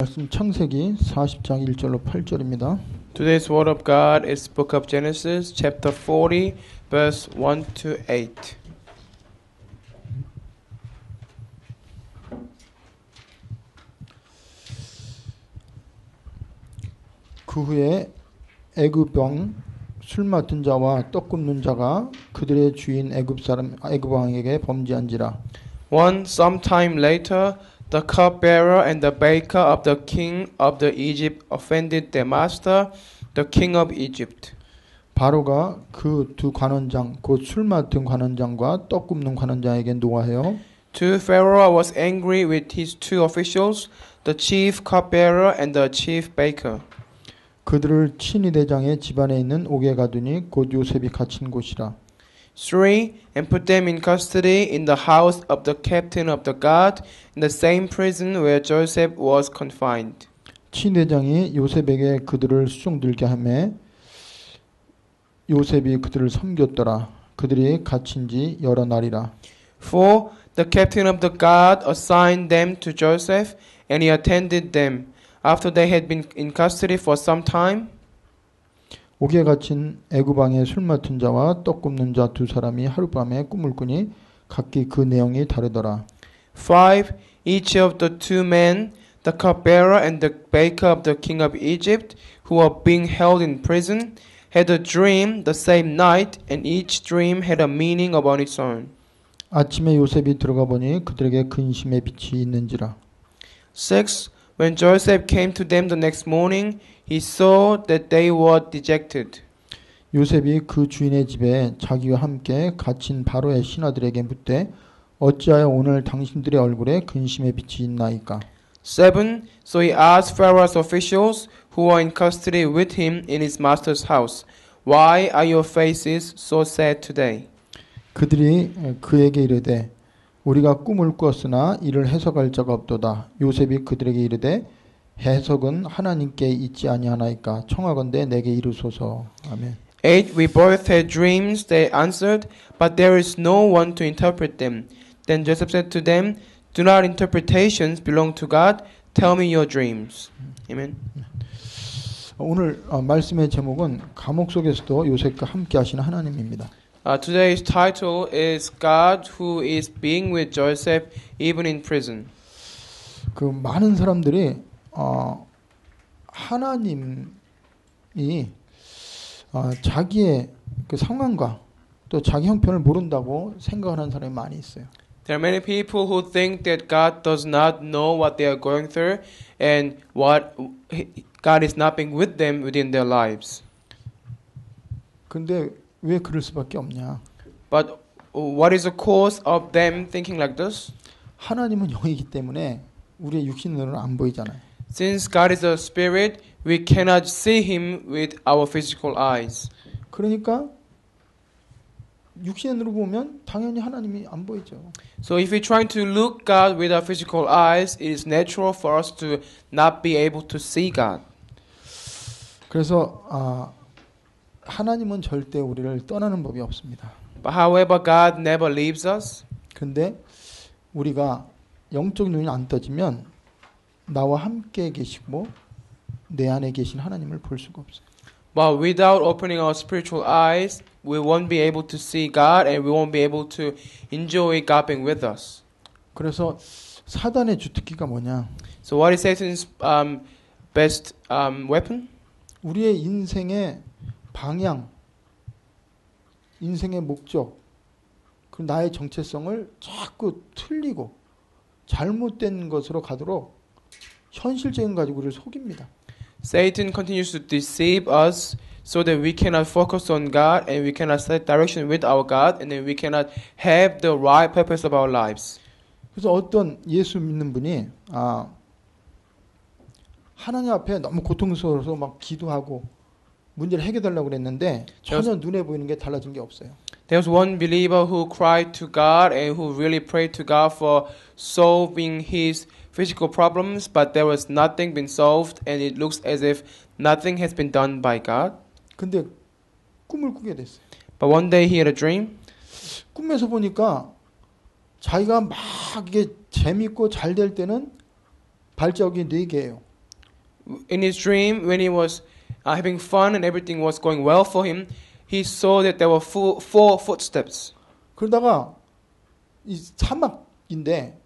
말씀 창세기 40장 1절로 8절입니다. Today's word of God is Book of Genesis, chapter 40, verse 1 to 8. 그 후에 애굽 왕 술 맡은 자와 떡 굽는 자가 그들의 주인 애굽 왕에게 범죄한지라. Sometime later, the cupbearer and the baker of the king of the Egypt offended their master, the king of Egypt. 바로가 그 두 관원장 곧 술 맡은 관원장과 떡 굽는 관원장에게 노하여 Too, Pharaoh was angry with his two officials, the chief cupbearer and the chief baker. 그들을 친위 대장의 집안에 있는 옥에 가두니 곧 요셉이 갇힌 곳이라. 3. And put them in custody in the house of the captain of the guard, in the same prison where Joseph was confined. 친위 대장이 요셉에게 그들을 수종들게 하매 요셉이 그들을 섬겼더라. 그들이 갇힌 지 여러 날이라. 4. The captain of the guard assigned them to Joseph, and he attended them. After they had been in custody for some time, 옥에 갇힌 애굽 왕의 술 맡은 자와 떡 굽는 자 두 사람이 하룻밤에 꿈을 꾸니 각기 그 내용이 다르더라. 5. Each of the two men, the cupbearer and the baker of the king of Egypt, who were being held in prison, had a dream the same night, and each dream had a meaning upon its own. 아침에 요셉이 들어가 보니 그들에게 근심의 빛이 있는지라. 6. When Joseph came to them the next morning, he saw that they were dejected. 요셉이 그 주인의 집에 자기와 함께 갇힌 바로의 신하들에게 묻되 어찌하여 오늘 당신들의 얼굴에 근심의 빛이 있나이까. 7. So he asked Pharaoh's officials who were in custody with him in his master's house, Why are your faces so sad today? 그들이 그에게 이르되 우리가 꿈을 꾸었으나 이를 해석할 자가 없도다. 요셉이 그들에게 이르되 해석은 하나님께 있지 아니하나이까. 청하건대 내게 이르소서. 아멘. 8. We both had dreams, they answered, but there is no one to interpret them. Then Joseph said to them, Do not interpretations belong to God. Tell me your dreams. Amen. 오늘 말씀의 제목은 감옥 속에서도 요셉과 함께 하시는 하나님입니다. Today's title is God who is being with Joseph even in prison. 그 많은 사람들이 하나님이 자기의 그 상황과 또 자기 형편을 모른다고 생각하는 사람이 많이 있어요. There are many people who think that God does not know what they are going through and what God is not being with them within their lives. 근데 왜 그럴 수밖에 없냐? But what is the cause of them thinking like this? 하나님은 영이기 때문에 우리의 육신으로는 안 보이잖아요. Since God is a spirit, we cannot see him with our physical eyes. 그러니까 육신으로 보면 당연히 하나님이 안 보이죠. So if we try to look God with our physical eyes, it is natural for us to not be able to see God. 그래서 하나님은 절대 우리를 떠나는 법이 없습니다. But however, God never leaves us. 근데 우리가 영적 눈이 안 떠지면 나와 함께 계시고 내 안에 계신 하나님을 볼 수가 없어요. But without opening our spiritual eyes, we won't be able to see God and we won't be able to enjoy God being with us. 그래서 사단의 주특기가 뭐냐? So what is Satan's best weapon? 우리의 인생의 방향, 인생의 목적, 그 나의 정체성을 자꾸 틀리고 잘못된 것으로 가도록 현실적인 가지고 우리를 속입니다. Satan continues to deceive us so that we cannot focus on God and we cannot set direction with our God and then we cannot have the right purpose of our lives. 그래서 어떤 예수 믿는 분이 하나님 앞에 너무 고통스러워서 막 기도하고 문제를 해결하려고 그랬는데 전혀 눈에 보이는 게 달라진 게 없어요. There was one believer who cried to God and who really prayed to God for solving his physical problems, but there was nothing been solved and it looks as if nothing has been done by God. 근데 꿈을 꾸게 됐어요. But one day he had a dream. 꿈에서 보니까 자기가 막 이게 재밌고 잘 될 때는 발자국이 4개예요. in his dream, when he was having fun and everything was going well for him, he saw that there were four footsteps. 그러다가 이 사막인데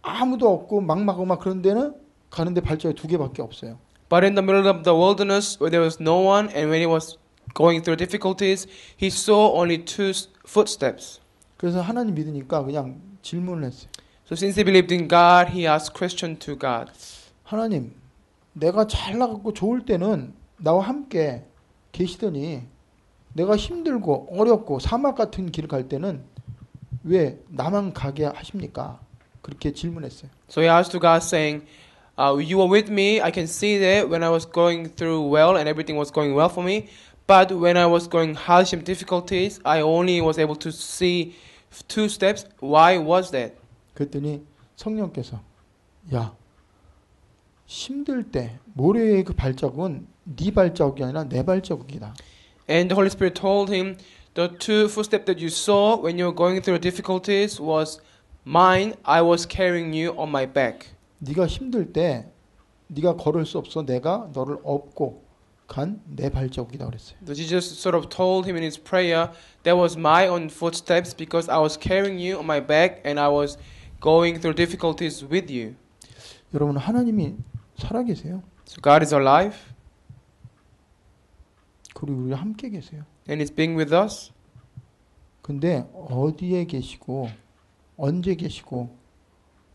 아무도 없고 막막하고 막 그런 데는 가는데 발자국이 2개밖에 없어요. But in the middle of the wilderness, where there was no one, and when he was going through difficulties, he saw only 2 footsteps. 그래서 하나님 믿으니까 그냥 질문을 했어요. So since he believed in God, he asked question to God. 하나님, 내가 잘 나가고 좋을 때는 나와 함께 계시더니 내가 힘들고 어렵고 사막 같은 길을 갈 때는 왜 나만 가게 하십니까? 그렇게 질문했어요. So he asked to God saying, you were with me, I can see that when I was going through well and everything was going well for me, but when I was going hardship difficulties, I only was able to see 2 steps. Why was that? 그랬더니 성령께서 야, 힘들 때 모래의 그 발자국은 네 발자국이 아니라 내 발자국이다. And the Holy Spirit told him, the 2 footsteps that you saw when you were going through difficulties was mine. I was carrying you on my back. 네가 힘들 때 네가 걸을 수 없어 내가 너를 업고 간 내 발자국이다 그랬어요. So Jesus sort of told him in his prayer, that was my own footsteps because I was carrying you on my back and I was going through difficulties with you. 여러분 하나님이 살아계세요. So God is alive 그리고 우리와 함께 계세요. and He's being with us. 근데 어디에 계시고 언제 계시고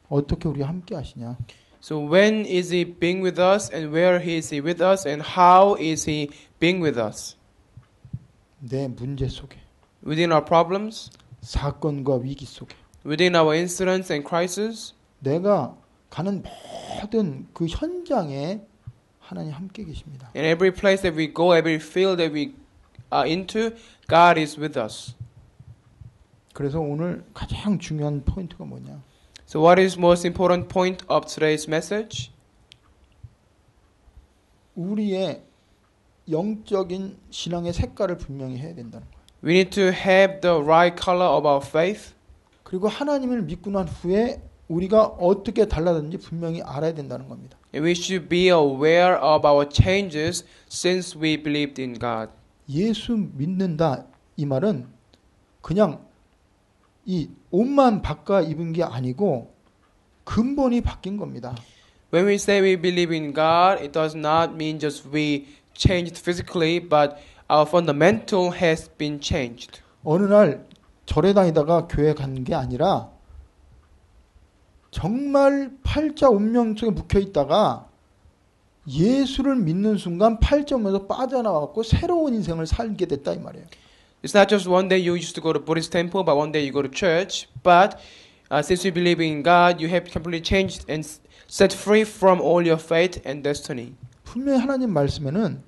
어떻게 우리와 함께 하시냐? So when is He being with us and where is He with us and how is He being with us? 내 문제 속에, Within our problems, 사건과 위기 속에, within our incidents and crises, 내가 가는 모든 그 현장에 하나님 함께 계십니다. in every place that we go, every field that we are into, God is with us. 그래서 오늘 가장 중요한 포인트가 뭐냐? So what is most important point of today's message? 우리의 영적인 신앙의 색깔을 분명히 해야 된다는 거예요. We need to have the right color of our faith. 그리고 하나님을 믿고 난 후에 우리가 어떻게 달라졌는지 분명히 알아야 된다는 겁니다. And we should be aware of our changes since we believed in God. 예수 믿는다 이 말은 그냥 이 옷만 바꿔 입은 게 아니고 근본이 바뀐 겁니다. When we say we believe in God, it does not mean just we changed physically, but our fundamental has been changed. 어느 날 절에 다니다가 교회 간 게 아니라 정말 팔자 운명 속에 묵혀 있다가 예수를 믿는 순간 팔자 운명에서 빠져나왔고 새로운 인생을 살게 됐다 이 말이에요. It's not just one day you used to go to Buddhist temple, but one day you go to church. But since you believe in God, you have completely changed and set free from all your fate and destiny. 분명히 하나님 말씀에는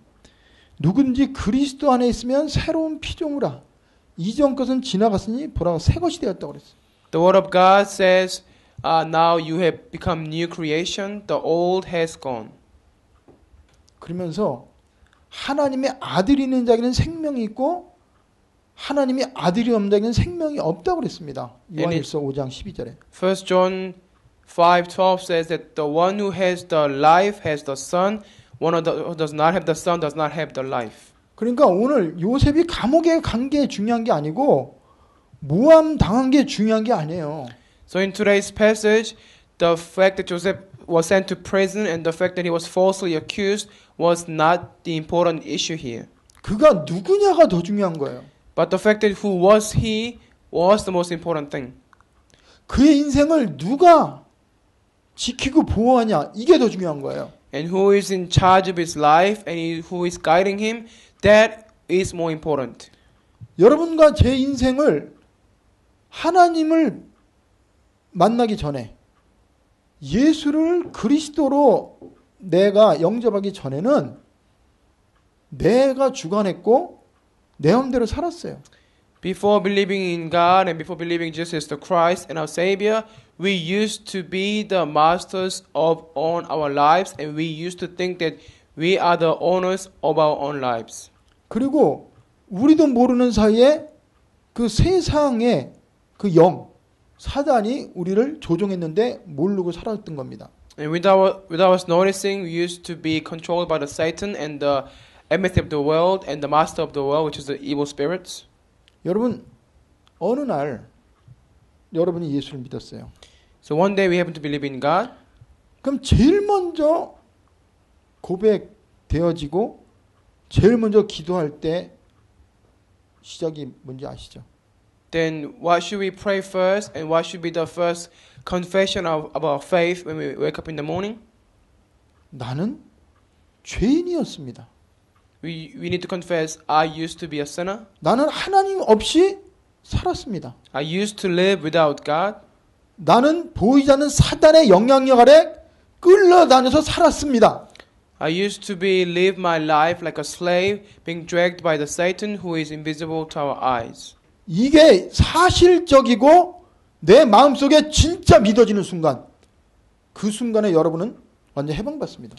누군지 그리스도 안에 있으면 새로운 피조물아 이전 것은 지나갔으니 보라 새 것이 되었다고 그랬어요. The word of God says, now you have become new creation. The old has gone. 그러면서 하나님의 아들이 있는 자에게는 생명이 있고 하나님의 아들이 없는 자에게는 생명이 없다고 그랬습니다. 요한일서 5장 12절에. 1 John 5:12 says that the one who has the life has the Son. One who does not have the Son does not have the life. 그러니까 오늘 요셉이 감옥에 간 게 중요한 게 아니고 모함 당한 게 중요한 게 아니에요. So in today's passage, the fact that Joseph was sent to prison and the fact that he was falsely accused was not the important issue here. 그가 누구냐가 더 중요한 거예요. But the fact that who was he was the most important thing. 그의 인생을 누가 지키고 보호하냐 이게 더 중요한 거예요. And who is in charge of his life and who is guiding him, that is more important. 여러분과 제 인생을 하나님을 만나기 전에 예수를 그리스도로 내가 영접하기 전에는 내가 주관했고 내 마음대로 살았어요. Before believing in God and before believing Jesus as the Christ and our Savior, we used to be the masters of our lives and we used to think that we are the owners of our own lives. 그리고 우리도 모르는 사이에 그 세상의 그 영, 사단이 우리를 조종했는데 모르고 살았던 겁니다. And without us noticing, we used to be controlled by the Satan and the enmity of the world and the master of the world, which is the evil spirits. 여러분 어느 날 여러분이 예수를 믿었어요. So one day we happen to believe in God. 그럼 제일 먼저 고백되어지고 제일 먼저 기도할 때 시작이 뭔지 아시죠? Then what should we pray first, and what should be the first confession of our faith when we wake up in the morning? 나는 죄인이었습니다. We need to confess, I used to be a sinner. 나는 하나님 없이 살았습니다. I used to live without God. 나는 보이지 않는 사단의 영향력 아래 끌려다녀서 살았습니다. I used to live my life like a slave, being dragged by the Satan who is invisible to our eyes. 이게 사실적이고 내 마음속에 진짜 믿어지는 순간, 그 순간에 여러분은 완전 해방받습니다.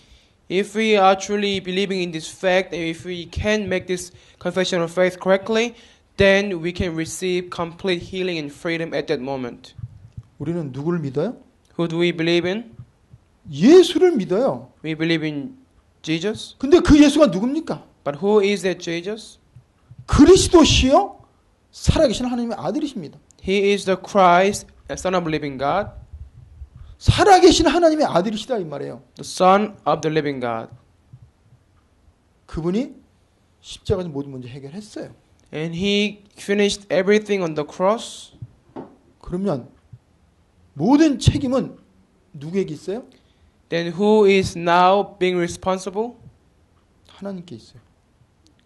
If we are truly believing in this fact, and if we can make this confession of faith correctly, then we can receive complete healing and freedom at that moment. 우리는 누구를 믿어요? Who do we believe in? 예수를 믿어요. We believe in Jesus. 근데 그 예수가 누굽니까? But who is that Jesus? 그리스도시요 살아계신 하나님의 아들이십니다. He is the Christ, the Son of the living God, 살아계신 하나님의 아들이시다 이 말이에요. the Son of the living God. 그분이 십자가에서 모든 문제 해결했어요. And He finished everything on the cross. 그러면 모든 책임은 누구에게 있어요? Then who is now being responsible? 하나님께 있어요.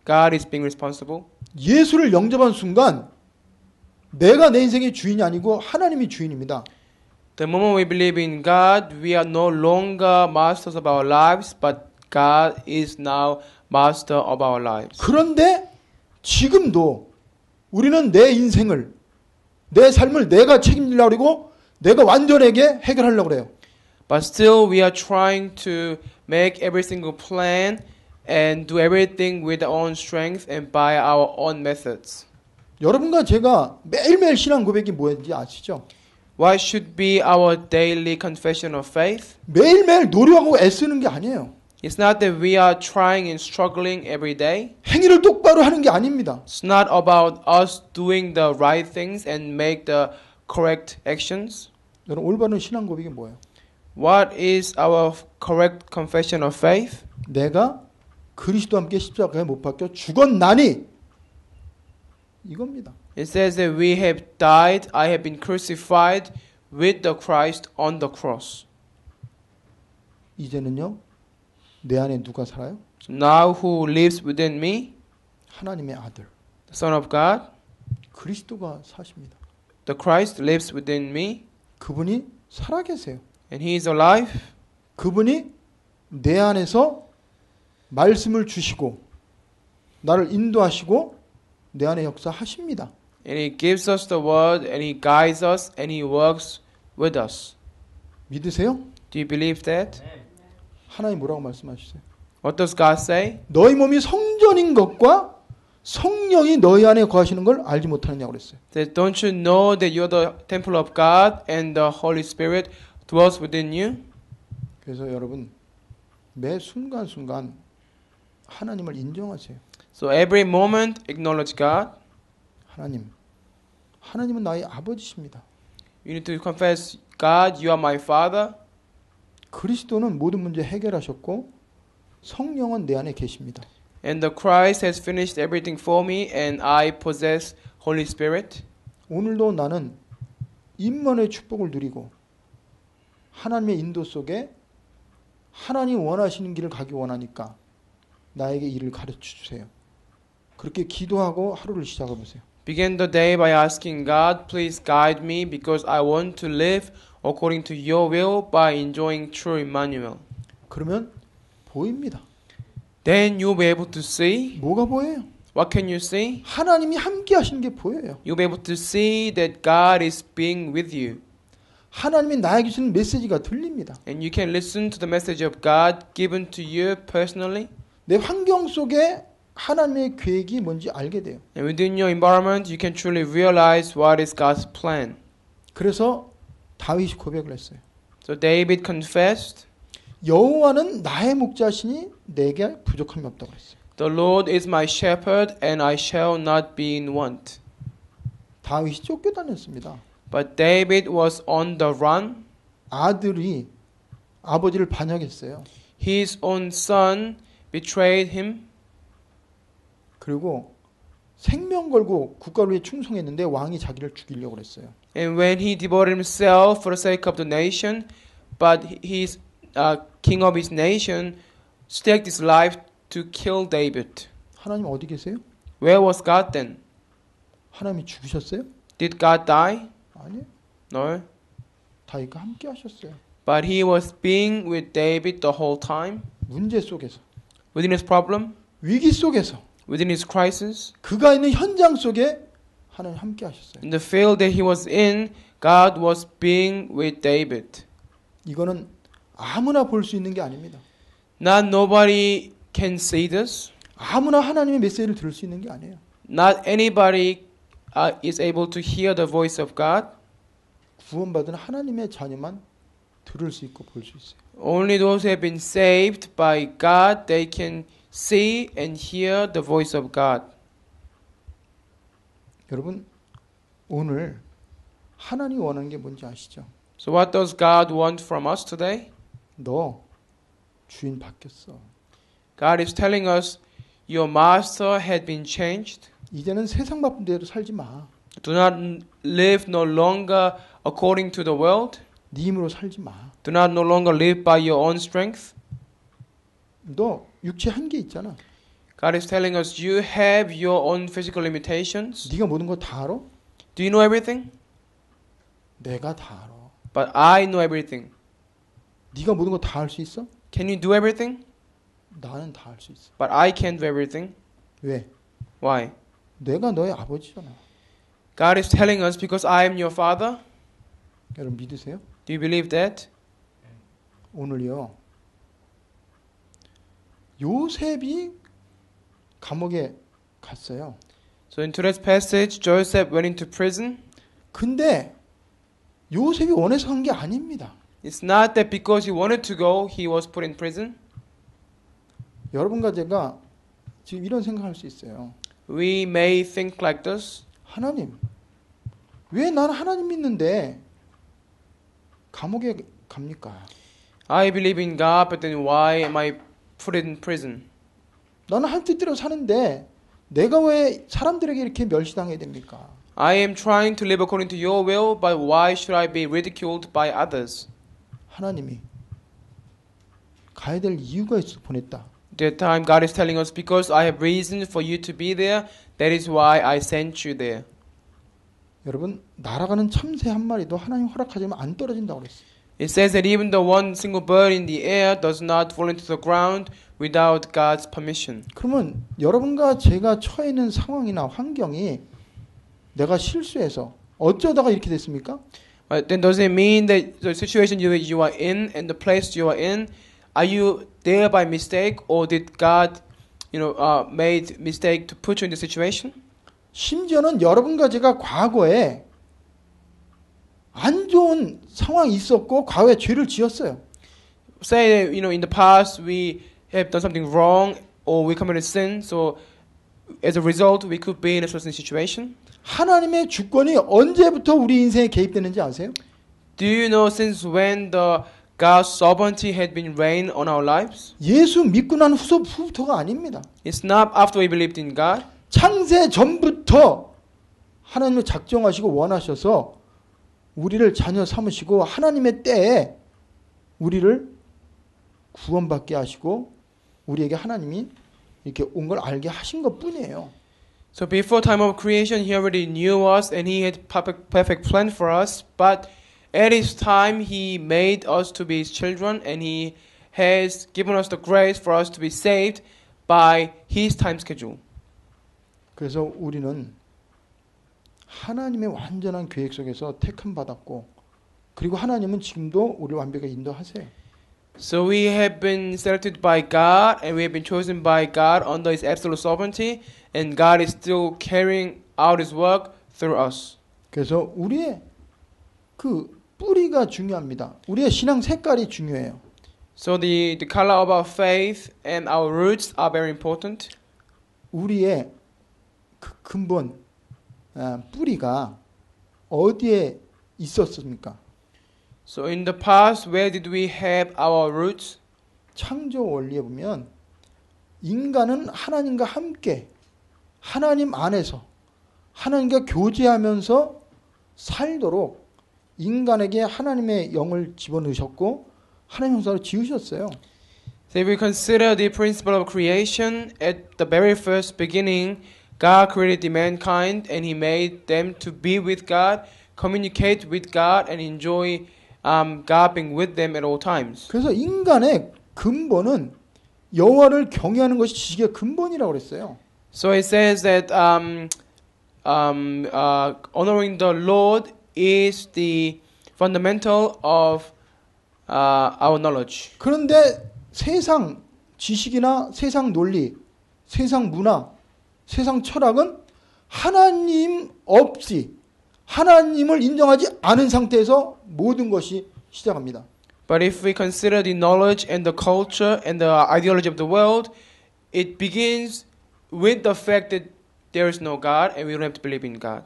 God is being responsible. 예수를 영접한 순간 내가 내 인생의 주인이 아니고 하나님이 주인입니다. The moment we believe in God, we are no longer masters of our lives, but God is now master of our lives. 그런데 지금도 우리는 내 인생을, 내 삶을 내가 책임지려고 그러고 내가 완전하게 해결하려고 그래요. But still we are trying to make every single plan and do everything with our own strength and by our own methods. 여러분과 제가 매일매일 신앙 고백이 뭐였는지 아시죠? What should be our daily confession of faith? 매일매일 노력하고 애쓰는 게 아니에요. It's not that we are trying and struggling every day. 행위를 똑바로 하는 게 아닙니다. It's not about us doing the right things and make the correct actions. 여러분 올바른 신앙 고백이 뭐예요? What is our correct confession of faith? 내가 그리스도와 함께 십자가에 못 박혀 죽었나니 이겁니다. It says that we have died, I have been crucified with the Christ on the cross. 이제는요 내 안에 누가 살아요? So now who lives within me? 하나님의 아들 The Son of God, 그리스도가 사십니다. the Christ lives within me, 그분이 살아계세요. and He is alive. 그분이 내 안에서 말씀을 주시고 나를 인도하시고 내 안에 역사하십니다. And He gives us the word, and He guides us, and He works with us. 믿으세요? Do you believe that? 하나님 뭐라고 말씀하셨어요? What does God say? 너희 몸이 성전인 것과 성령이 너희 안에 거하시는 걸 알지 못하느냐고 그랬어요. That don't you know that you're the temple of God and the Holy Spirit dwells within you? 그래서 여러분 매 순간순간 하나님을 인정하세요. So every moment acknowledge God. 하나님은 나의 아버지십니다. You need to confess, God, you are my Father. 그리스도는 모든 문제 해결하셨고 성령은 내 안에 계십니다. And the Christ has finished everything for me, and I possess Holy Spirit. 오늘도 나는 임만의 축복을 누리고 하나님의 인도 속에 하나님 원하시는 길을 가기 원하니까 나에게 이를 가르쳐 주세요. 그렇게 기도하고 하루를 시작해 보세요. Begin the day by asking God, please guide me because I want to live according to your will by enjoying true Emmanuel. 그러면 보입니다. Then you'll be able to see. 뭐가 보여요? What can you see? 하나님이 함께 하시는 게 보여요. You'll be able to see that God is being with you. 하나님이 나에게 주는 메시지가 들립니다. And you can listen to the message of God given to you personally. 내 환경 속에 하나님의 계획이 뭔지 알게 돼요. And within your environment, you can truly realize what is God's plan. 그래서 다윗이 고백을 했어요. So David confessed, 여호와는 나의 목자시니 내게 부족함이 없다고 그랬어요. "The Lord is my shepherd, and I shall not be in want." 다윗이 쫓겨다녔습니다. But David was on the run. 아들이 아버지를 반역했어요. His own son betrayed him. 그리고 생명 걸고 국가를 위해 충성했는데 왕이 자기를 죽이려고 그랬어요. And when he devoted himself for the sake of the nation, but his king of his nation staked his life to kill David. 하나님 어디 계세요? Where was God then? 하나님이 죽으셨어요? Did God die? 아니요. No. 다윗과 함께 하셨어요. But he was being with David the whole time. 문제 속에서, Within his problem, 위기 속에서, within his crisis, 그가 있는 현장 속에 하나님 함께 하셨어요. in the field that he was in, God was being with David. 이거는 아무나 볼 수 있는 게 아닙니다. Not nobody can see this. 아무나 하나님의 메시지를 들을 수 있는 게 아니에요. Not anybody is able to hear the voice of God. 구원받은 하나님의 자녀만 들을 수 있고 볼 수 있어요. Only those who have been saved by God, they can see and hear the voice of God. 여러분, 오늘 하나님이 원하는 게 뭔지 아시죠? So what does God want from us today? 너 주인 바뀌었어. God is telling us, your master had been changed. 이제는 세상 바쁜 대로 살지 마. Do not live no longer according to the world. 네 힘으로 살지 마. Do not no longer live by your own strength. 너 육체 한계 있잖아. God is telling us, you have your own physical limitations. 네가 모든 거 다 알아? Do you know everything? 내가 다 알아. But I know everything. 네가 모든 거 다 할 수 있어? Can you do everything? 나는 다 할 수 있어. But I can't do everything. 왜? Why? 내가 너의 아버지잖아. God is telling us, because I am your father. 여러분 믿으세요? Do you believe that? 오늘요. 요셉이 감옥에 갔어요. So in today's passage, Joseph went into prison. 근데 요셉이 원해서 한 게 아닙니다. It's not that because he wanted to go, he was put in prison. 여러분과 제가 지금 이런 생각할 수 있어요. We may think like this. 하나님, 왜 나는 하나님 믿는데 감옥에 갑니까? I believe in God, but then why am I put in prison? 나는 한 뜻대로 사는데 내가 왜 사람들에게 이렇게 멸시당해야 됩니까? I am trying to live according to your will, but why should I be ridiculed by others? 하나님이 가야 될 이유가 있어 보냈다. That time God is telling us, because I have reason for you to be there, that is why I sent you there. 여러분, 날아가는 참새 한 마리도 하나님 허락하지만 안 떨어진다고 그랬어요. It says that even the one single bird in the air does not fall into the ground without God's permission. 그러면 여러분과 제가 처해 있는 상황이나 환경이 내가 실수해서 어쩌다가 이렇게 됐습니까? Then does it mean that the situation you are in and the place you are in, are you there by mistake, or did God, made mistake to put you in the situation? 심지어는 여러분과 제가 과거에 안 좋은 상황이 있었고 과거에 죄를 지었어요. Say that, in the past we have done something wrong or we committed sin, so as a result we could be in a certain situation. 하나님의 주권이 언제부터 우리 인생에 개입되는지 아세요? Do you know since when the God's sovereignty had been reigned on our lives? 예수 믿고 난 후부터가 아닙니다. It's not after we believed in God. 창세 전부터 하나님을 작정하시고 원하셔서 우리를 자녀 삼으시고 하나님의 때에 우리를 구원받게 하시고 우리에게 하나님이 이렇게 온 걸 알게 하신 것 뿐이에요. So before time of creation, He already knew us and He had perfect plan for us. But at His time, He made us to be His children and He has given us the grace for us to be saved by His time schedule. 그래서 우리는 하나님의 완전한 계획 속에서 택함 받았고 그리고 하나님은 지금도 우리를 완벽하게 인도하세요. So we have been selected by God and we have been chosen by God under His absolute sovereignty, and God is still carrying out His work through us. 그래서 우리의 그 뿌리가 중요합니다. 우리의 신앙 색깔이 중요해요. So the color of our faith and our roots are very important. 우리의 그 근본 뿌리가 어디에 있었습니까? So in the past, where did we have our roots? 창조 원리에 보면 인간은 하나님과 함께 하나님 안에서 하나님과 교제하면서 살도록 인간에게 하나님의 영을 집어넣으셨고 하나님 형상으로 지으셨어요. So if we consider the principle of creation, at the very first beginning, God created the mankind and He made them to be with God, communicate with God, and enjoy God being with them at all times. 그래서 인간의 근본은 여호와를 경외하는 것이 지식의 근본이라고 그랬어요. So it says that honoring the Lord is the fundamental of our knowledge. 그런데 세상 지식이나 세상 논리, 세상 문화, 세상 철학은 하나님 없이 하나님을 인정하지 않은 상태에서 모든 것이 시작합니다. But if we consider the knowledge and the culture and the ideology of the world, it begins with the fact that there is no God and we don't have to believe in God.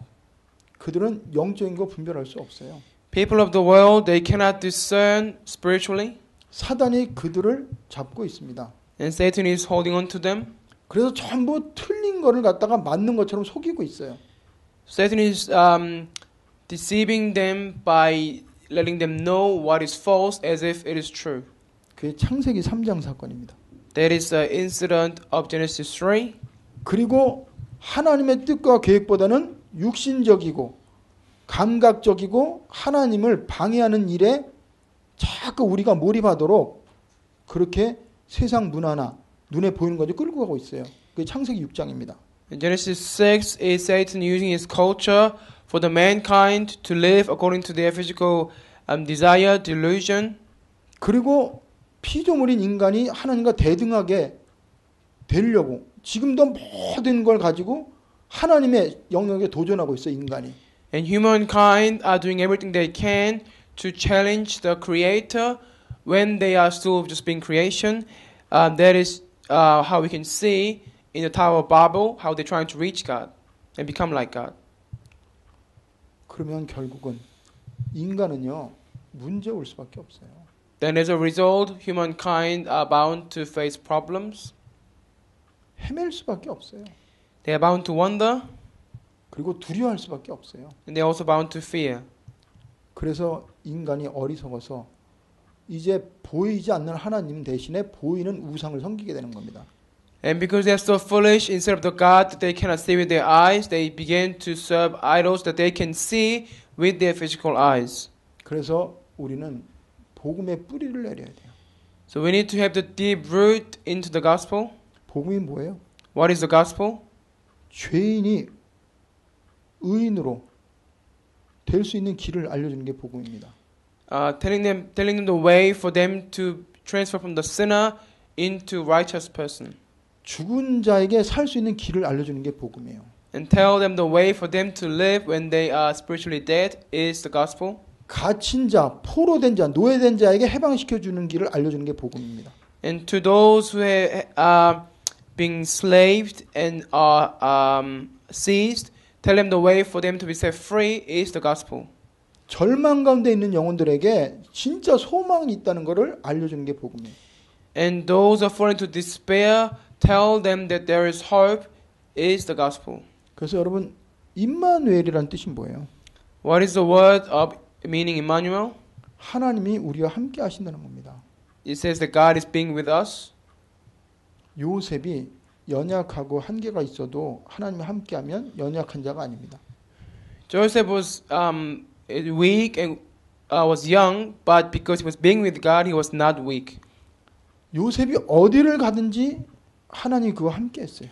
그들은 영적인 거 분별할 수 없어요. People of the world, they cannot discern spiritually. 사단이 그들을 잡고 있습니다. And Satan is holding on to them. 그래서 전부 틀린 거를 갖다가 맞는 것처럼 속이고 있어요. Satan is deceiving them by letting them know what is false as if it is true. 그게 창세기 3장 사건입니다. That is the incident of Genesis 3. 그리고 하나님의 뜻과 계획보다는 육신적이고 감각적이고 하나님을 방해하는 일에 자꾸 우리가 몰입하도록 그렇게 세상 문화나 눈에 보이는 것을 끌고 가고 있어요. 그게 창세기 6장입니다. In Genesis 6 is Satan using his culture for the mankind to live according to their physical desire, delusion. 그리고 피조물인 인간이 하나님과 대등하게 되려고 지금도 모든 걸 가지고 하나님의 영역에 도전하고 있어요, 인간이. And humankind are doing everything they can to challenge the Creator when they are still just being creation. That is how we can see in the Tower of Babel how they're trying to reach God and become like God. 그러면 결국은 인간은요 문제 올 수밖에 없어요. Then as a result, humankind are bound to face problems. 헤맬 수밖에 없어요. They are bound to wonder. 그리고 두려워할 수밖에 없어요. And they're also bound to fear. 그래서 인간이 어리석어서 이제 보이지 않는 하나님 대신에 보이는 우상을 섬기게 되는 겁니다. And because they are so foolish, instead of the God that they cannot see with their eyes, they begin to serve idols that they can see with their physical eyes. 그래서 우리는 복음의 뿌리를 내려야 돼요. So we need to have the deep root into the gospel. 복음이 뭐예요? What is the gospel? 죄인이 의인으로 될 수 있는 길을 알려주는 게 복음입니다. Telling them the way for them to transfer from the sinner into righteous person. 죽은 자에게 살 수 있는 길을 알려주는 게 복음이에요. And tell them the way for them to live when they are spiritually dead is the gospel. 갇힌 자, 포로된 자, 노예된 자에게 해방시켜 주는 길을 알려주는 게 복음입니다. And to those who are being enslaved and are seized, tell them the way for them to be set free is the gospel. 절망 가운데 있는 영혼들에게 진짜 소망이 있다는 것을 알려주는 게 복음이에요. And those who are falling to despair, tell them that there is hope is the gospel. 그래서 여러분 임마누엘이라는 뜻이 뭐예요? What is the word of meaning Emmanuel? 하나님이 우리와 함께 하신다는 겁니다. It says that God is being with us. 요셉이 연약하고 한계가 있어도 하나님이 함께하면 연약한 자가 아닙니다. Joseph was weak and was young, but because he was being with God, he was not weak. 요셉이 어디를 가든지 하나님이 그와 함께했어요.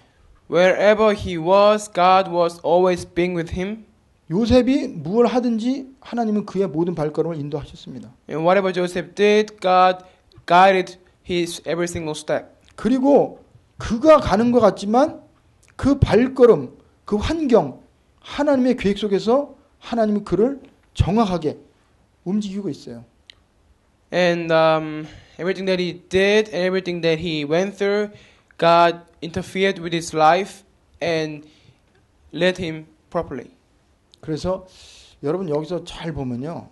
Wherever he was, God was always being with him. 요셉이 무엇을 하든지 하나님은 그의 모든 발걸음을 인도하셨습니다. And whatever Joseph did, God guided his every single step. 그리고 그가 가는 것 같지만 그 발걸음, 그 환경, 하나님의 계획 속에서 하나님이 그를 정확하게 움직이고 있어요. And everything that he did and everything that he went through, God interfered with his life and led him properly. 그래서 여러분 여기서 잘 보면요.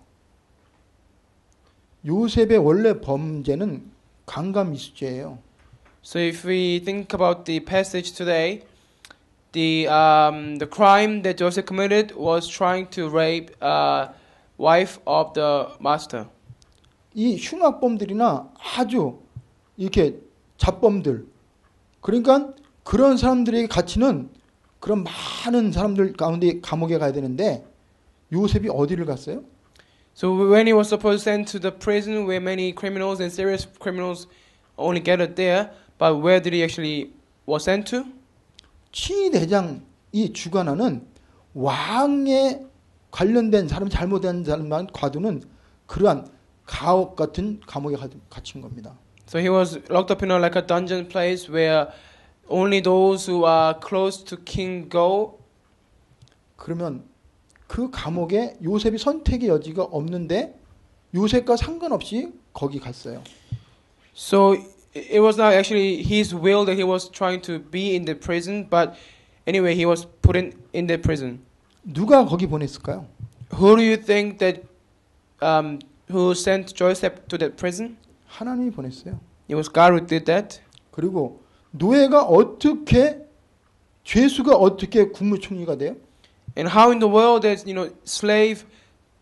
요셉의 원래 범죄는 강간미수죄예요. So if we think about the passage today, the crime that Joseph committed was trying to rape wife of the master. 이 흉악범들이나 아주 이렇게 잡범들, 그러니까 그런 사람들에게 갇히는 그런 많은 사람들 가운데 감옥에 가야 되는데 요셉이 어디를 갔어요? So when he was supposed to send to the prison where many criminals and serious criminals only gathered there, but where did he actually was sent to? 치대장이 주관하는 왕에 관련된 사람, 잘못된 사람만 과두는 그러한 가옥 같은 감옥에 갇힌 겁니다. So he was locked up in like a dungeon place where only those who are close to king go. 그러면 그 감옥에 요셉이 선택의 여지가 없는데 요셉과 상관없이 거기 갔어요. So it was not actually his will that he was trying to be in the prison, but anyway he was put in the prison. 누가 거기 보냈을까요? Who do you think that who sent Joseph to that prison? 하나님이 보냈어요. It was God who did that. 그리고 노예가 어떻게 죄수가 어떻게 국무총리가 돼요? And how in the world that slave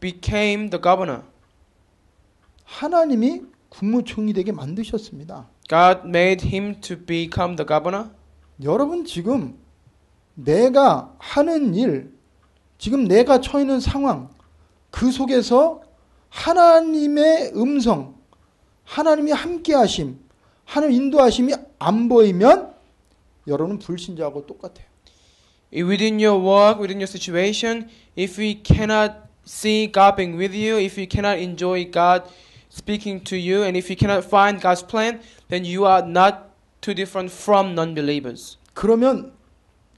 became the governor? 하나님이 국무총리 되게 만드셨습니다. God made him to become the governor. 여러분 지금 내가 하는 일, 지금 내가 처해 있는 상황, 그 속에서 하나님의 음성, 하나님이 함께하심, 하나님 인도하심이 안 보이면 여러분은 불신자하고 똑같아요. Within your work, within your situation, if we cannot see God being with you, if you cannot enjoy God speaking to you, and if you cannot find God's plan, then you are not too different from non-believers. 그러면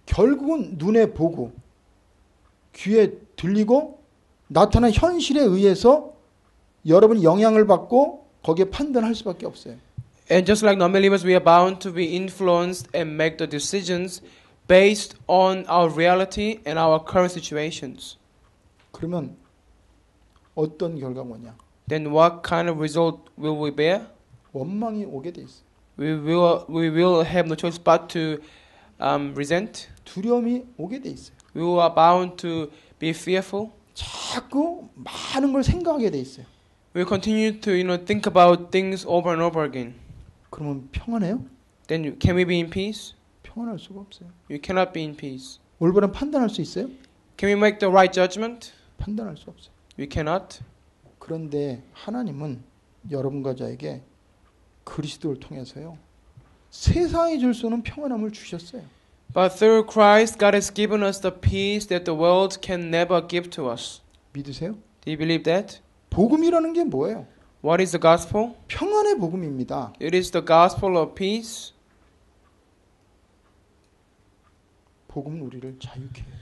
결국은 눈에 보고 귀에 들리고 나타난 현실에 의해서 여러분이 영향을 받고 거기에 판단할 수밖에 없어요. And just like non-believers, we are bound to be influenced and make the decisions based on our reality and our current situations. 그러면 어떤 결과가 뭐냐? Then what kind of result will we bear? 원망이 오게 돼 있어요. We will have no choice but to resent. 두려움이 오게 돼 있어요. We are bound to be fearful. 자꾸 많은 걸 생각하게 돼 있어요. We continue to think about things over and over again. 그러면 평안해요? Then can we be in peace? 평안할 수가 없어요. You cannot be in peace. 올바른 판단할 수 있어요? Can we make the right judgment? 판단할 수 없어요. We cannot. 그런데 하나님은 여러분과 저에게 그리스도를 통해서요. 세상이 줄 수 없는 평안함을 주셨어요. But through Christ, God has given us the peace that the world can never give to us. 믿으세요? Do you believe that? 복음이라는 게 뭐예요? What is the gospel? 평안의 복음입니다. It is the gospel of peace. 복음은 우리를 자유케 해요.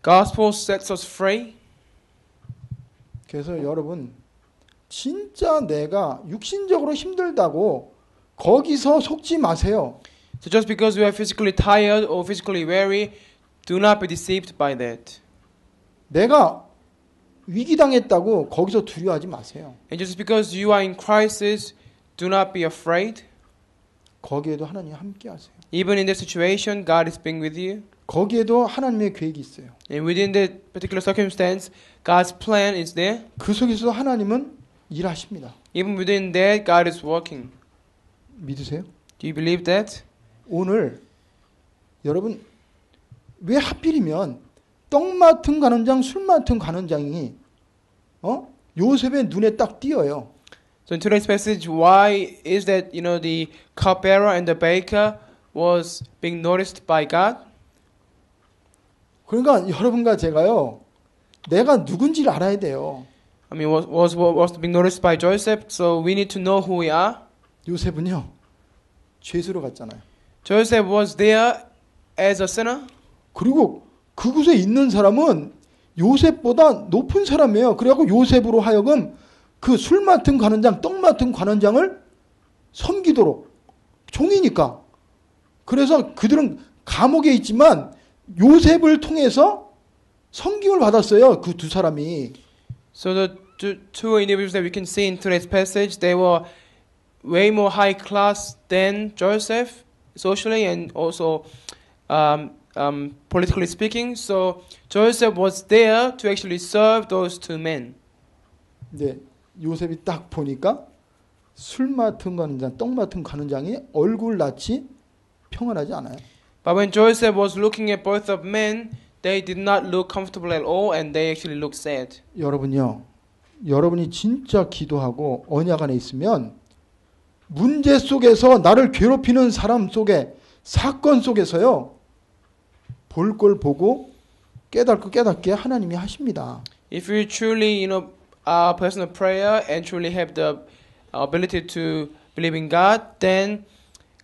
Gospel sets us free. 그래서 여러분 진짜 내가 육신적으로 힘들다고 거기서 속지 마세요. So just because you are physically tired or physically weary, do not be deceived by that. 내가 위기당했다고 거기서 두려워하지 마세요. And just because you are in crisis, do not be afraid. 거기에도 하나님이 함께 하세요. Even in that situation, God is being with you. 거기에도 하나님의 계획이 있어요. And within that particular circumstance, God's plan is there. 그 속에서 하나님은 일하십니다. Even within that, God is working. 믿으세요? Do you believe that? 오늘 여러분 왜 하필이면 떡 맡은 간원장, 술 맡은 간원장이 요셉의 눈에 딱 띄어요. So in today's passage, why is that the cupbearer and the baker was being noticed by God? 그러니까 여러분과 제가요, 내가 누군지를 알아야 돼요. I mean, was being noticed by Joseph, so we need to know who we are. 요셉은요, 죄수로 갔잖아요. Joseph was there as a sinner. 그리고 그곳에 있는 사람은 요셉보다 높은 사람이에요. 그래갖고 요셉으로 하여금 그 술 맡은 관원장, 떡 맡은 관원장을 섬기도록 종이니까. 그래서 그들은 감옥에 있지만 요셉을 통해서 섬김을 받았어요. 그 두 사람이. So the two individuals that we can see in today's passage, they were way more high class than Joseph, socially and also politically speaking. So Joseph was there to actually serve those two men. 이제 요셉이 딱 보니까 술 맡은 관원장, 떡 맡은 관원장이 얼굴낯이 평안하지 않아요. But when Joseph was looking at both of men, they did not look comfortable at all, and they actually looked sad. 여러분요, 여러분이 진짜 기도하고 언약 안에 있으면 문제 속에서 나를 괴롭히는 사람 속에 사건 속에서요 볼 걸 보고 깨닫고 깨닫게 하나님이 하십니다. If you truly, are a person of prayer and truly have the ability to believe in God, then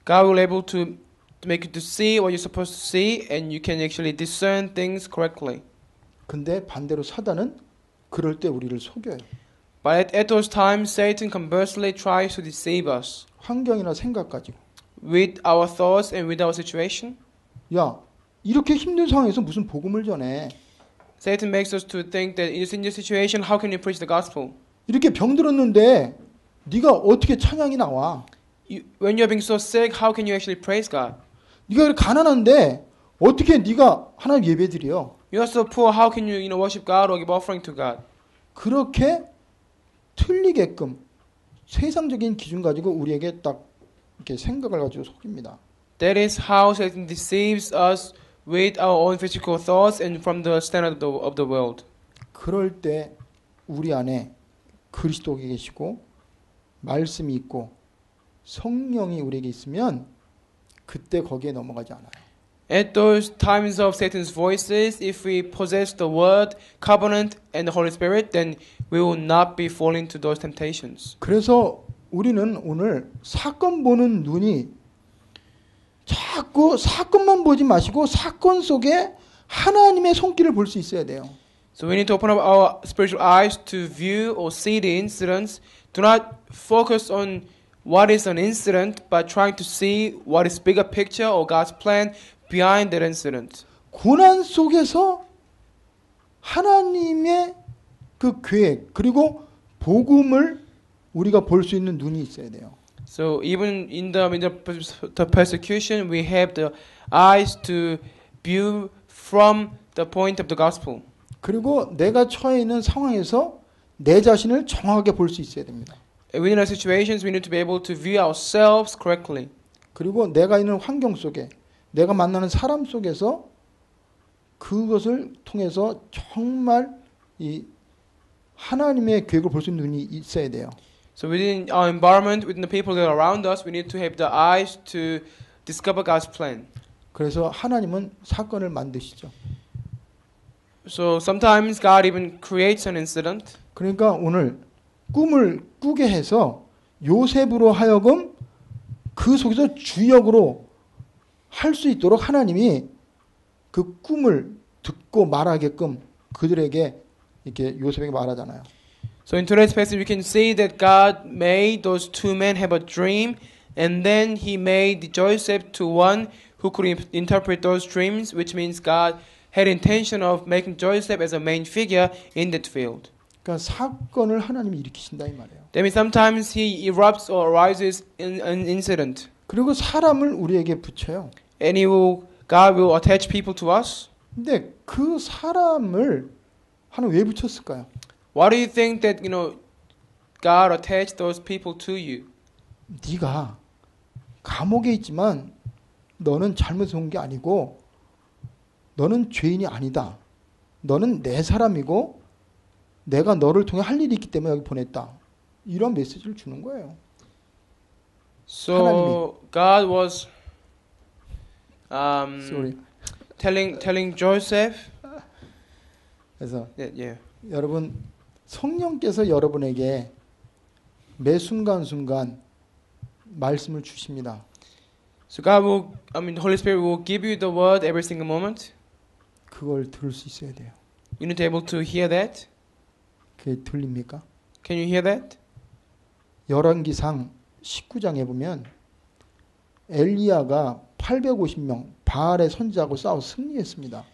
God will able to make you to see what you're supposed to see, and you can actually discern things correctly. 근데 반대로 사단은 그럴 때 우리를 속여요. But at those times, Satan conversely tries to deceive us 환경이나 생각 가지고. with our thoughts and with our situation. 야, 이렇게 힘든 상황에서 무슨 복음을 전해? Satan makes us to think that in this situation, how can you preach the gospel? 이렇게 병들었는데 네가 어떻게 찬양이 나와? When you're being so sick, how can you actually praise God? 네가 가난한데 어떻게 네가 하나님 예배드려? You're so poor, how can you, worship God or give offering to God? 그렇게 틀리게끔 세상적인 기준 가지고 우리에게 딱 이렇게 생각을 가지고 속입니다. That is how Satan deceives us with our own physical thoughts and from the standard of the world. 그럴 때 우리 안에 그리스도가 계시고 말씀이 있고 성령이 우리에게 있으면 그때 거기에 넘어가지 않아요. At those times of Satan's voices, if we possess the word, covenant, and the Holy Spirit, then we will not be falling to those temptations. 그래서 우리는 오늘 사건 보는 눈이 자꾸 사건만 보지 마시고 사건 속에 하나님의 손길을 볼 수 있어야 돼요. So we need to open up our spiritual eyes to view or see the incidents. Do not focus on what is an incident, but trying to see what is bigger picture or God's plan behind that incident. 고난 속에서 하나님의 그 계획 그리고 복음을 우리가 볼 수 있는 눈이 있어야 돼요. So even in the persecution, we have the eyes to view from the point of the gospel. 그리고 내가 처해 있는 상황에서 내 자신을 정확하게 볼 수 있어야 됩니다. Within our situations, we need to be able to view ourselves correctly. 그리고 내가 있는 환경 속에 내가 만나는 사람 속에서 그것을 통해서 정말 이 하나님의 계획을 볼 수 있는 눈이 있어야 돼요. So within our environment, within the people that are around us, we need to have the eyes to discover God's plan. 그래서 하나님은 사건을 만드시죠. So sometimes God even creates an incident. 그러니까 오늘 꿈을 꾸게 해서 요셉으로 하여금 그 속에서 주역으로 할 수 있도록 하나님이 그 꿈을 듣고 말하게끔 그들에게 이렇게 요셉에게 말하잖아요. So in today's passage, we can see that God made those two men have a dream, and then He made Joseph to one who could interpret those dreams, which means God had intention of making Joseph as a main figure in that field. 그러니까 사건을 하나님이 일으키신다 이 말이에요. That means sometimes He erupts or arises in an incident, 그리고 사람을 우리에게 붙여요. and God will attach people to us. 근데 그 사람을 하나님 왜 붙였을까요? Why do you think that God attached those people to you? 네가 감옥에 있지만 너는 잘못해서 온 게 아니고 너는 죄인이 아니다. 너는 내 사람이고 내가 너를 통해 할 일이 있기 때문에 여기 보냈다. 이런 메시지를 주는 거예요. So God was Sorry. telling Joseph. 그래서 Yeah. 여러분 성령께서 여러분에게 매 순간순간 말씀을 주십니다. So God the Holy Spirit will give you the word every single moment. 그걸 들을 수 있어야 돼요. You need to be able to hear that. 그게 들립니까? Can you hear that? 열왕기상 19장에 보면 엘리야가 850명 바알의 선지자하고 싸워 승리했습니다.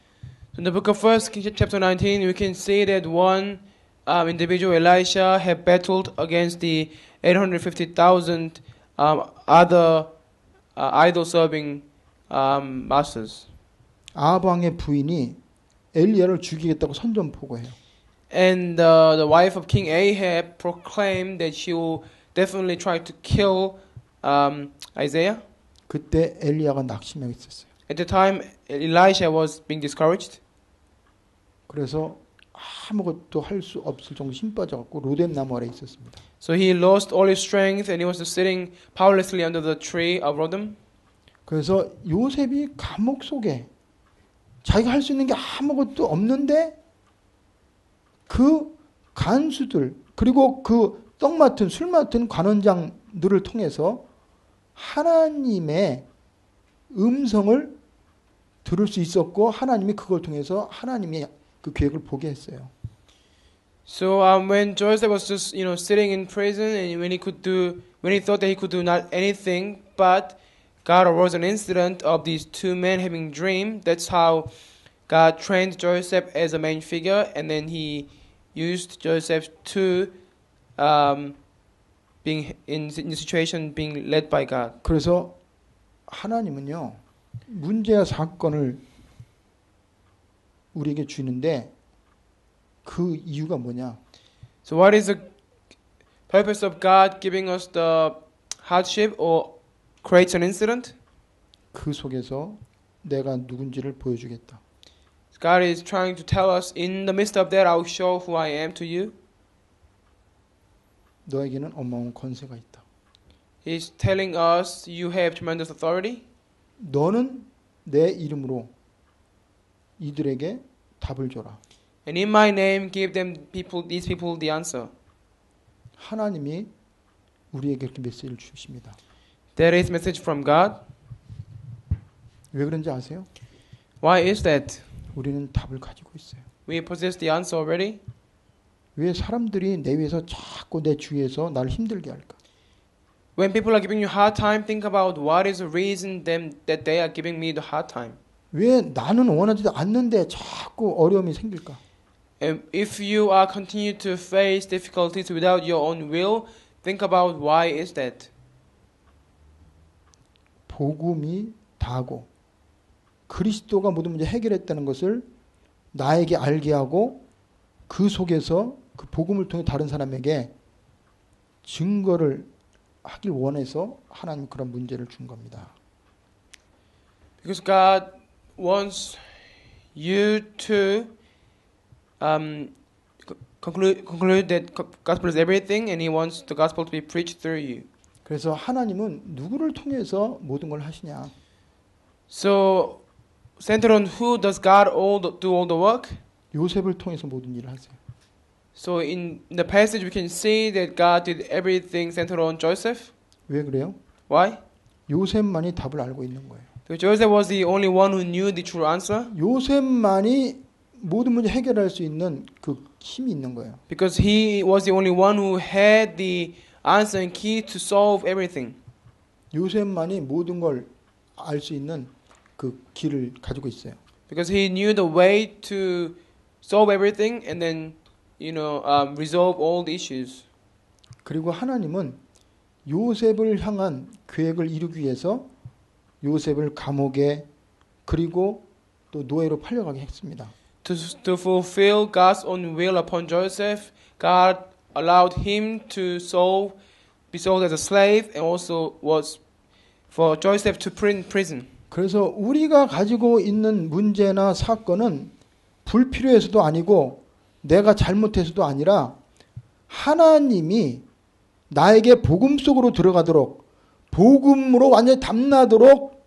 In the book of 1 Kings chapter 19, we can see that one individual, Elisha, had battled against the 850,000 other idol-serving masters. 아합 왕의 부인이 엘리야를 죽이겠다고 선전포고해요. And the wife of King Ahab proclaimed that she will definitely try to kill Isaiah. 그때 엘리야가 낙심했었어요. At the time, Elisha was being discouraged. 그래서 아무것도 할 수 없을 정도 힘 빠져갖고 로뎀 나무 아래 있었습니다. So he lost all his strength and he was sitting powerlessly under the tree of Rodem. 그래서 요셉이 감옥 속에 자기가 할 수 있는 게 아무것도 없는데 그 간수들 그리고 그 떡 맡은 술 맡은 관원장들을 통해서 하나님의 음성을 들을 수 있었고 하나님이 그걸 통해서 하나님의 그 계획을 보게 했어요. So when Joseph was just sitting in prison and when he thought that he could do not anything, but God arose an incident of these two men having dream. That's how God trained Joseph as a main figure, and then He used Joseph to being in the situation being led by God. 그래서 하나님은요 문제와 사건을 우리에게 주는데 그 이유가 뭐냐? So what is the purpose of God giving us the hardship or creates an incident? 그 속에서 내가 누군지를 보여주겠다. God is trying to tell us, in the midst of that, I will show who I am to you. 너에게는 어마어마한 권세가 있다. He's telling us, you have tremendous authority. 너는 내 이름으로 이들에게 답을 줘라. And in my name, give these people the answer. 하나님이 우리에게 그렇게 메시지를 주십니다. That is message from God. 왜 그런지 아세요? Why is that? 우리는 답을 가지고 있어요. We possess the answer already. 왜 사람들이 내 위해서 자꾸 내 주위에서 나를 힘들게 할까? When people are giving you hard time, think about what is the reason that they are giving me the hard time. 왜 나는 원하지도 않는데 자꾸 어려움이 생길까? And if you are continue to face difficulties without your own will, think about why is that? 복음이 다하고 그리스도가 모든 문제 해결했다는 것을 나에게 알게 하고 그 속에서 그 복음을 통해 다른 사람에게 증거를 하길 원해서 하나님 그런 문제를 준 겁니다. Because God wants you to conclude that gospel is everything, and He wants the gospel to be preached through you. 그래서 하나님은 누구를 통해서 모든 걸 하시냐? So, centered on who does God do all the work? 요셉을 통해서 모든 일을 하세요. So in the passage we can see that God did everything centered on Joseph. 왜 그래요? Why? 요셉만이 답을 알고 있는 거예요. Because Joseph was the only one who knew the true answer. 요셉만이 모든 문제 해결할 수 있는 그 힘이 있는 거예요. Because he was the only one who had the answer and key to solve everything. 요셉만이 모든 걸 알 수 있는 그 길을 가지고 있어요. Because he knew the way to solve everything and then resolve all the issues. 그리고 하나님은 요셉을 향한 계획을 이루기 위해서 요셉을 감옥에 그리고 또 노예로 팔려가게 했습니다. To fulfill God's own will upon Joseph, God allowed him to be sold as a slave, and also was for Joseph to prison. 그래서 우리가 가지고 있는 문제나 사건은 불필요해서도 아니고 내가 잘못해서도 아니라 하나님이 나에게 복음 속으로 들어가도록 복음으로 완전히 담나도록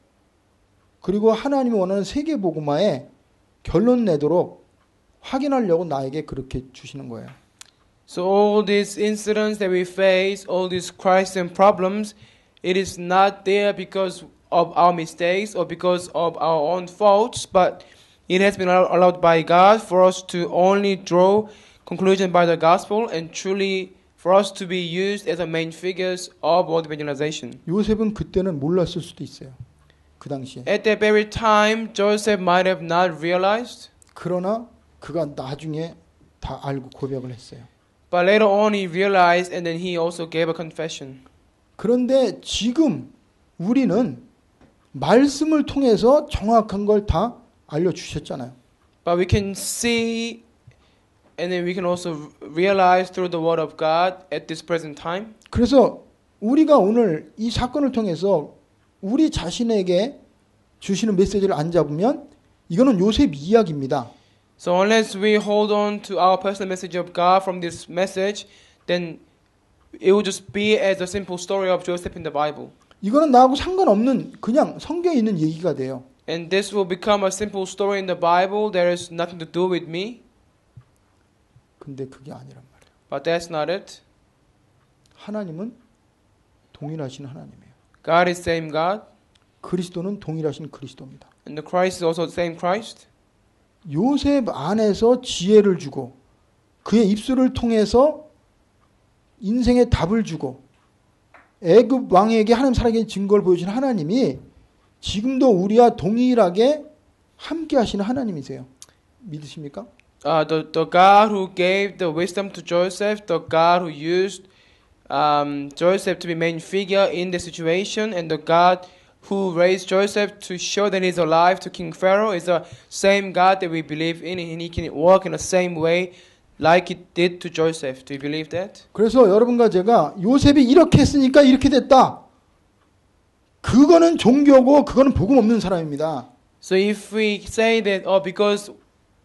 그리고 하나님이 원하는 세계 복음화에 결론 내도록 확인하려고 나에게 그렇게 주시는 거예요. So all these incidents that we face, all these crises and problems, it is not there because of our mistakes or because of our own faults, but It has been allowed by God for us to only draw conclusion by the gospel and truly for us to be used as the main figures of world evangelization. 요셉은 그때는 몰랐을 수도 있어요. 그 당시에. At that very time, Joseph might have not realized. 그러나 그가 나중에 다 알고 고백을 했어요. But later on he realized and then he also gave a confession. 그런데 지금 우리는 말씀을 통해서 정확한 걸 다 알려주셨잖아요. But we can see and then we can also realize through the word of God at this present time. 그래서 우리가 오늘 이 사건을 통해서 우리 자신에게 주시는 메시지를 안 잡으면 이거는 요셉 이야기입니다. So unless we hold on to our personal message of God from this message, then it will just be as a simple story of Joseph in the Bible. 이거는 나하고 상관없는 그냥 성경에 있는 얘기가 돼요. And this will become a simple story in the Bible. There is nothing to do with me. 근데 그게 아니란 말이에요. But that's not it. 하나님은 동일하신 하나님이에요. God is same God. 그리스도는 동일하신 그리스도입니다. And the Christ is also the same Christ. 요셉 안에서 지혜를 주고 그의 입술을 통해서 인생의 답을 주고 애굽 왕에게 하나님 살아계신 증거를 보여주신 하나님이 지금도 우리와 동일하게 함께 하시는 하나님이세요. 믿으십니까? The God who gave the wisdom to Joseph, the God who used Joseph to be main figure in the situation, and the God who raised Joseph to show that he's alive to King Pharaoh is the same God that we believe in, and he can work in the same way like he did to Joseph. Do you believe that? 그래서 여러분과 제가 요셉이 이렇게 했으니까 이렇게 됐다. 그거는 종교고 그거는 복음 없는 사람입니다. So if we say that, oh, because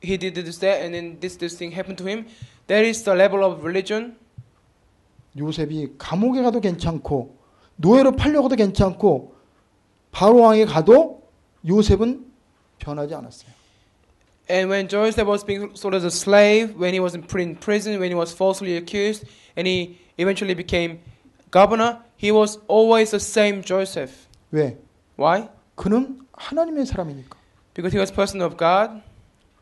he did this, that, and then this thing happened to him, that is the level of religion. 요셉이 감옥에 가도 괜찮고 노예로 팔려가도 괜찮고 바로 왕에 가도 요셉은 변하지 않았어요. And when Joseph was being sold as a slave, when he was put in prison, when he was falsely accused, and he eventually became governor, he was always the same Joseph. 왜? Why? 그는 하나님의 사람이니까. Because he was a person of God.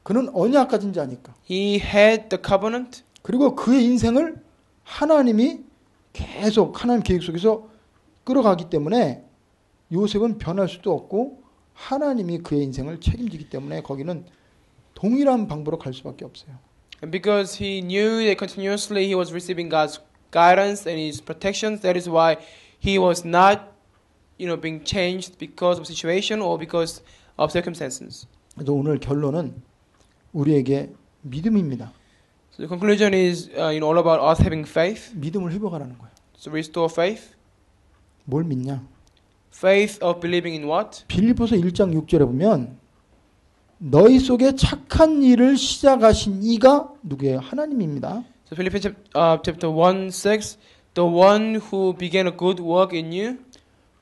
그는 언약 가진 자니까. He had the covenant. 그리고 그의 인생을 하나님이 계속 하나님 계획 속에서 끌어가기 때문에 요셉은 변할 수도 없고 하나님이 그의 인생을 책임지기 때문에 거기는 동일한 방법으로 갈 수밖에 없어요. And because he knew that continuously he was receiving God's guidance and His protection, that is why he was not, being changed because of situation or because of circumstances. 그래서 오늘 결론은 우리에게 믿음입니다. So the conclusion is, all about us having faith. 믿음을 회복하라는 거예요. So restore faith. 뭘 믿냐? Faith of believing in what? 빌립보서 1장 6절에 보면 너희 속에 착한 일을 시작하신 이가 누구예요? 하나님입니다. So Philippians chapter 1:6, the one who began a good work in you,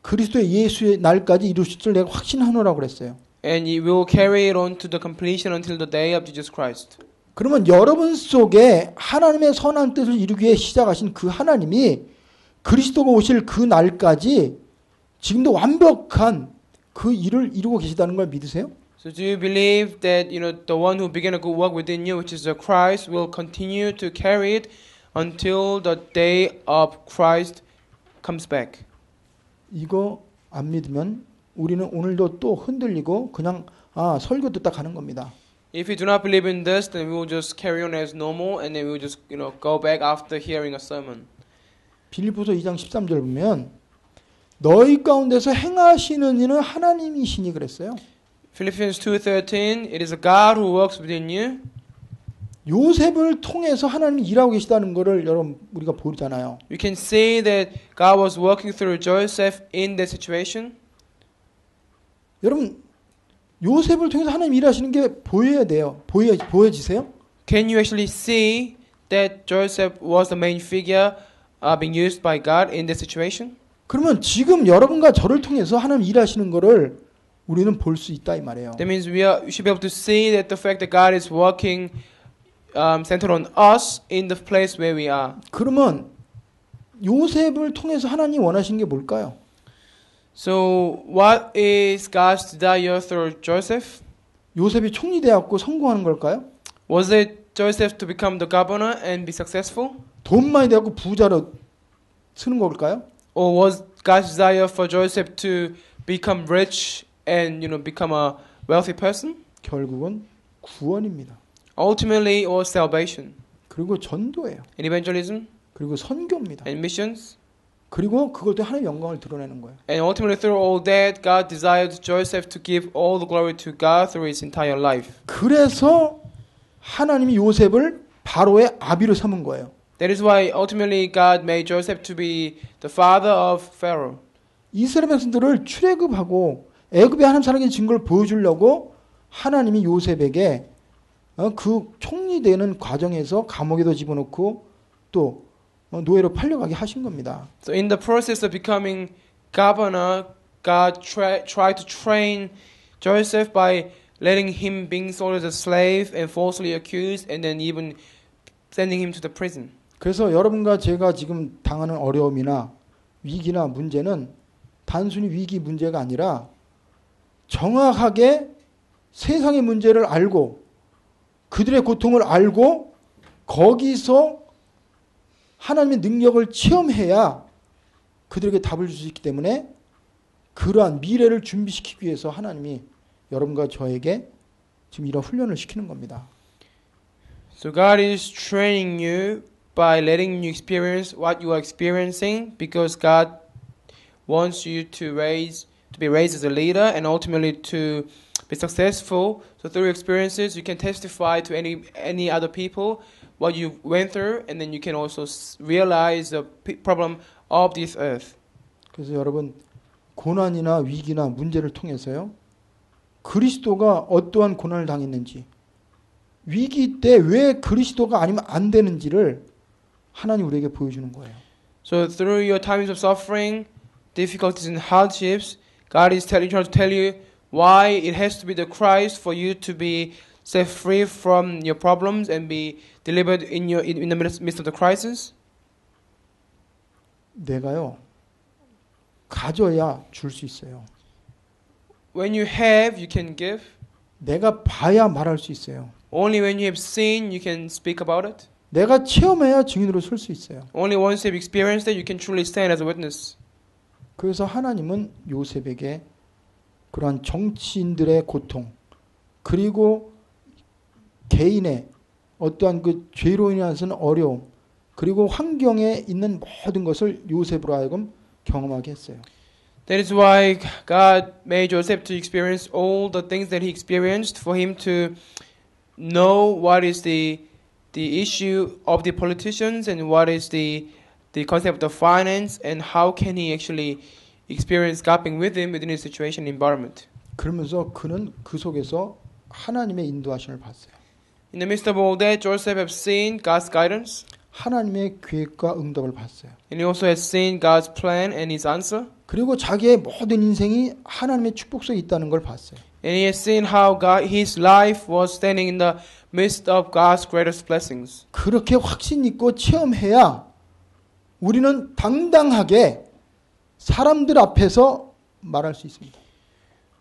그리스도의 예수의 날까지 이루실 줄 내가 확신하노라고 그랬어요. and He will carry it on to the completion until the day of Jesus Christ. 그러면 여러분 속에 하나님의 선한 뜻을 이루기 위해 시작하신 그 하나님이 그리스도가 오실 그 날까지 지금도 완벽한 그 일을 이루고 계시다는 걸 믿으세요? So do you believe that the one who began a good work within you, which is the Christ, will continue to carry it until the day of Christ comes back? 이거 안 믿으면 우리는 오늘도 또 흔들리고 그냥 설교 듣다 가는 겁니다. If you do not believe in this, then we will just carry on as normal, and then we will just go back after hearing a sermon. 빌립보서 2장 13절 보면 너희 가운데서 행하시는 이는 하나님이시니 그랬어요. Philippians 2:13, it is a God who works within you. 요셉을 통해서 하나님이 일하고 계시다는 것을 여러분 우리가 보잖아요. You can see that God was working through Joseph in that situation. 여러분 요셉을 통해서 하나님 일하시는 게 보여야 돼요. 보여지세요? Can you actually see that Joseph was the main figure being used by God in this situation? 그러면 지금 여러분과 저를 통해서 하나님 일하시는 거를 우리는 볼 수 있다 이 말이에요. That means we should be able to see that the fact that God is working centered on us in the place where we are. 그러면 요셉을 통해서 하나님 원하시는 게 뭘까요? So what is God's desire through Joseph? 요셉이 총리 되었고 성공하는 걸까요? Was it Joseph to become the governor and be successful? 돈 많이 되었고 부자로 쓰는 걸까요? Or was God's desire for Joseph to become rich and become a wealthy person? 결국은 구원입니다. Ultimately, it was salvation 그리고 전도예요. and evangelism 그리고 선교입니다. and missions. 그리고 그걸 또 하나님의 영광을 드러내는 거예요. And ultimately, through all that, God desired Joseph to give all the glory to God through his entire life. 그래서 하나님이 요셉을 바로의 아비로 삼은 거예요. That is why ultimately God made Joseph to be the father of Pharaoh. 이스라엘 백성들을 출애굽하고 애굽의 하나님 사랑의 증거를 보여주려고 하나님이 요셉에게 그 총리되는 과정에서 감옥에도 집어넣고 또 노예로 팔려가게 하신 겁니다. So in the process of becoming governor, God tried to train Joseph by letting him being sold as a slave and falsely accused, and then even sending him to the prison. 그래서 여러분과 제가 지금 당하는 어려움이나 위기나 문제는 단순히 위기 문제가 아니라 정확하게 세상의 문제를 알고 그들의 고통을 알고 거기서 하나님의 능력을 체험해야 그들에게 답을 줄 수 있기 때문에 그러한 미래를 준비시키기 위해서 하나님이 여러분과 저에게 지금 이런 훈련을 시키는 겁니다. So God is training you by letting you experience what you are experiencing because God wants you to be raised as a leader and ultimately to be successful. So through experiences you can testify to any other people what you went through, and then you can also realize the problem of this earth. 그래서 여러분 고난이나 위기나 문제를 통해서요. 그리스도가 어떠한 고난을 당했는지 위기 때 왜 그리스도가 아니면 안 되는지를 하나님 우리에게 보여주는 거예요. So through your times of suffering, difficulties and hardships, God is trying to tell you why it has to be the Christ for you to be set free from your problems and be delivered in the midst of the crisis. 내가요. 가져야 줄 수 있어요. When you have, you can give. 내가 봐야 말할 수 있어요. Only when you have seen, you can speak about it. 내가 체험해야 증인으로 설 수 있어요. Only once you have experienced it, you can truly stand as a witness. 그래서 하나님은 요셉에게 그러한 정치인들의 고통 그리고 개인의 어떠한 그 죄로 인해서는 어려움 그리고 환경에 있는 모든 것을 요셉으로 하여금 경험하게 했어요. That is why God made Joseph to experience all the things that he experienced for him to know what is the issue of the politicians and what is the concept of finance and how can he actually experience coping with him within his situation and environment. 그러면서 그는 그 속에서 하나님의 인도하심을 봤어요. In the midst of all that, Joseph has seen God's guidance. 하나님의 계획과 응답을 봤어요. And he also has seen God's plan and his answer. 그리고 자기의 모든 인생이 하나님의 축복 속에 있다는 걸 봤어요. And he has seen how his life was standing in the midst of God's greatest blessings. 그렇게 확신 있고 체험해야 우리는 당당하게 사람들 앞에서 말할 수 있습니다.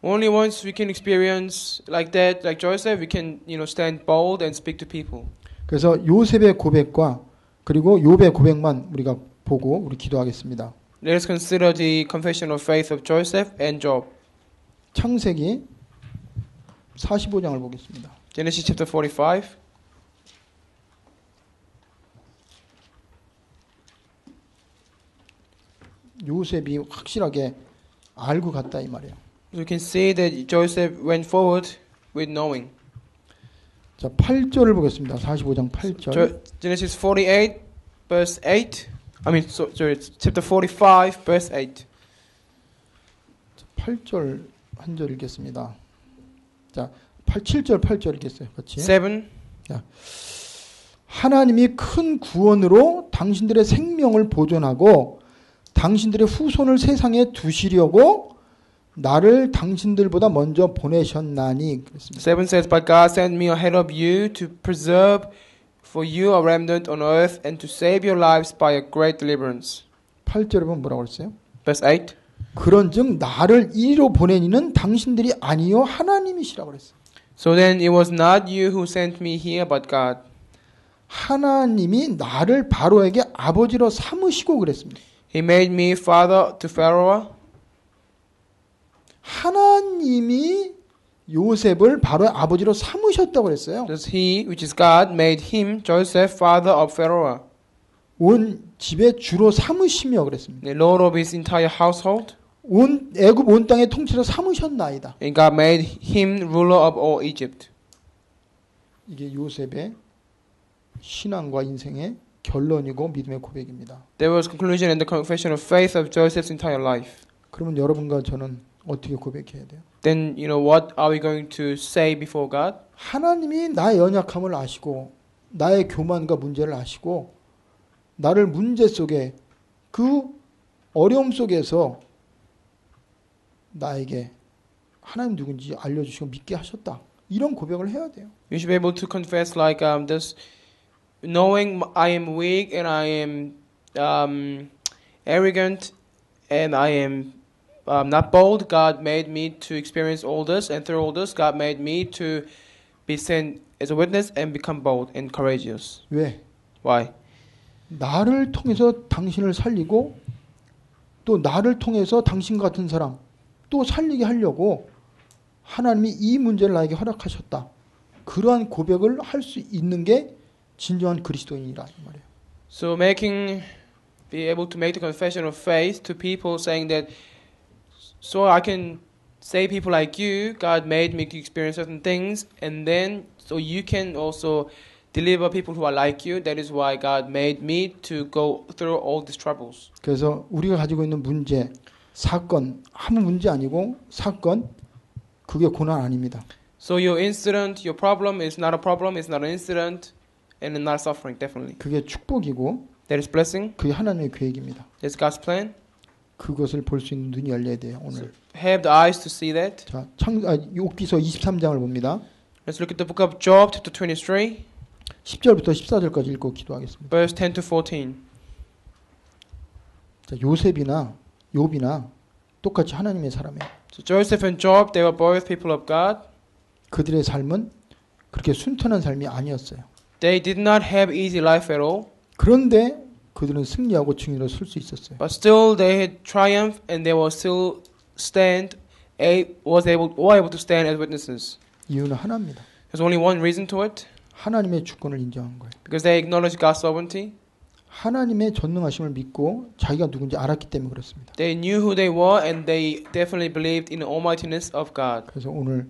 Only once we can experience like that, like Joseph, we can, stand bold and speak to people. 그래서 요셉의 고백과 그리고 욥의 고백만 우리가 보고 우리 기도하겠습니다. Let us consider the confession of faith of Joseph and Job. 창세기 45장을 보겠습니다. Genesis chapter 45. 요셉이 확실하게 알고 갔다 이 말이에요. You can see that Joseph went forward with knowing. 자, 8절을 보겠습니다. 45장 8절. Genesis 48 verse 8. Sorry, chapter 45 verse 8. 8절 한 절 읽겠습니다. 자, 7절 8절 읽겠어요. 같이. 7. 자, 하나님이 큰 구원으로 당신들의 생명을 보존하고 당신들의 후손을 세상에 두시려고 나를 당신들보다 먼저 보내셨나니 그랬습니다. 7 says, But God sent me ahead of you to preserve for you a remnant on earth and to save your lives by a great deliverance. 8절에 보면 뭐라고 했어요? Verse 8. 그런즉 나를 이리로 보내니는 당신들이 아니요 하나님이시라고 그랬어요. So then it was not you who sent me here, but God. 하나님이 나를 바로에게 아버지로 삼으시고 그랬습니다. He made me father to Pharaoh. 하나님이 요셉을 바로의 아버지로 삼으셨다고 그랬어요. Thus he, which is God, made him, Joseph, father of Pharaoh, 온 집의 주로 삼으시며 그랬습니다. the lord of his entire household. 온 애굽 온 땅의 통치로 삼으셨나이다. And God made him ruler of all Egypt. 이게 요셉의 신앙과 인생의 결론이고 믿음의 고백입니다. There was conclusion and the confession of faith of Joseph's entire life. 그러면 여러분과 저는 어떻게 고백해야 돼요? Then, what are we going to say before God? 하나님이 나의 연약함을 아시고 나의 교만과 문제를 아시고 나를 문제 속에 그 어려움 속에서 나에게 하나님 누군지 알려주시고 믿게 하셨다. 이런 고백을 해야 돼요. You should be able to confess like this, knowing I am weak and I am arrogant and I am not bold. God made me to experience all this, and through all this, God made me to be sent as a witness and become bold and courageous. 왜? Why? 나를 통해서 당신을 살리고 또 나를 통해서 당신 같은 사람 또 살리게 하려고 하나님이 이 문제를 나에게 허락하셨다. 그러한 고백을 할 수 있는 게 진정한 그리스도인이라 이 말이에요. So be able to make the confession of faith to people, saying that, so I can say people like you, God made me to experience certain things, and then so you can also deliver people who are like you. That is why God made me to go through all these troubles. 그래서 우리가 가지고 있는 문제, 사건, 아무 문제 아니고 사건, 그게 고난 아닙니다. So your incident, your problem is not a problem, it's not an incident, and not suffering, definitely. 그게 축복이고 That is blessing. 그게 하나님의 계획입니다. That's God's plan. 그것을 볼 수 있는 눈이 열려야 돼요. 오늘. Have the eyes to see that. 자, 욥기서 23장을 봅니다. Let's look at the book of Job, chapter 23, 10절부터 14절까지 읽고 기도하겠습니다. verse 10 to 14. 자, 요셉이나 욥이나 똑같이 하나님의 사람이에요. So Joseph and Job, they were both people of God. 그들의 삶은 그렇게 순탄한 삶이 아니었어요. They did not have easy life at all, 그런데 그들은 승리하고 증인으로 설 수 있었어요. but still they had triumph and they were still were able to stand as witnesses. 이유는 하나입니다. There's only one reason to it, 하나님의 주권을 인정한 거예요. because they acknowledged God's sovereignty. 하나님의 전능하심을 믿고 자기가 누군지 알았기 때문에 그렇습니다. They knew who they were and they definitely believed in the almightiness of God. 그래서 오늘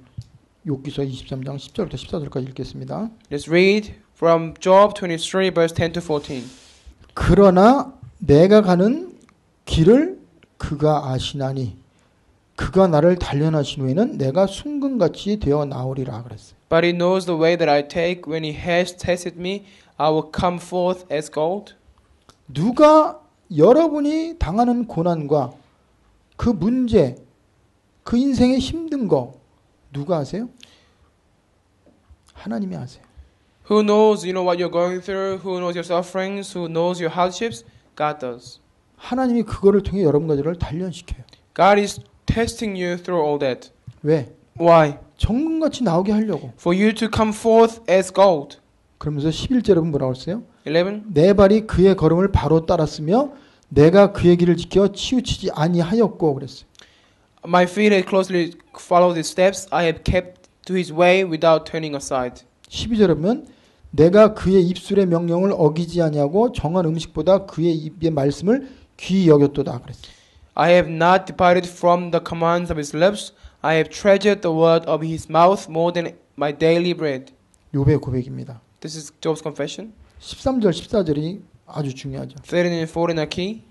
욥기서 23장 10절부터 14절까지 읽겠습니다. Let's read from Job 23 verse 10 to 14. 그러나 내가 가는 길을 그가 아시나니 그가 나를 단련하신 후에는 내가 순금같이 되어 나오리라 그랬어요. But he knows the way that I take. When he has tested me, I will come forth as gold. 누가 여러분이 당하는 고난과 그 문제, 그 인생의 힘든 거 누가 아세요? 하나님이 아세요. Who knows, what you're going through? Who knows your sufferings? Who knows your hardships? God does. 하나님이 그거를 통해 여러분과 저를 단련시켜요. God is testing you through all that. 왜? Why? 정금같이 나오게 하려고. For you to come forth as gold. 그러면서 11절에 보면 뭐라고 했어요? 11. 내 발이 그의 걸음을 바로 따랐으며 내가 그의 길을 지켜 치우치지 아니하였고 그랬어요. My feet had closely followed his steps. I have kept to his way without turning aside. 12절에 보면 내가 그의 입술의 명령을 어기지 아니하고 정한 음식보다 그의 입의 말씀을 귀히 여겼도다 그랬어요. I have not departed from the commands of his lips. I have treasured the word of his mouth more than my daily bread. 욥의 고백입니다. This is Job's confession. 13절 14절이 아주 중요하죠. 13 and 14 are key.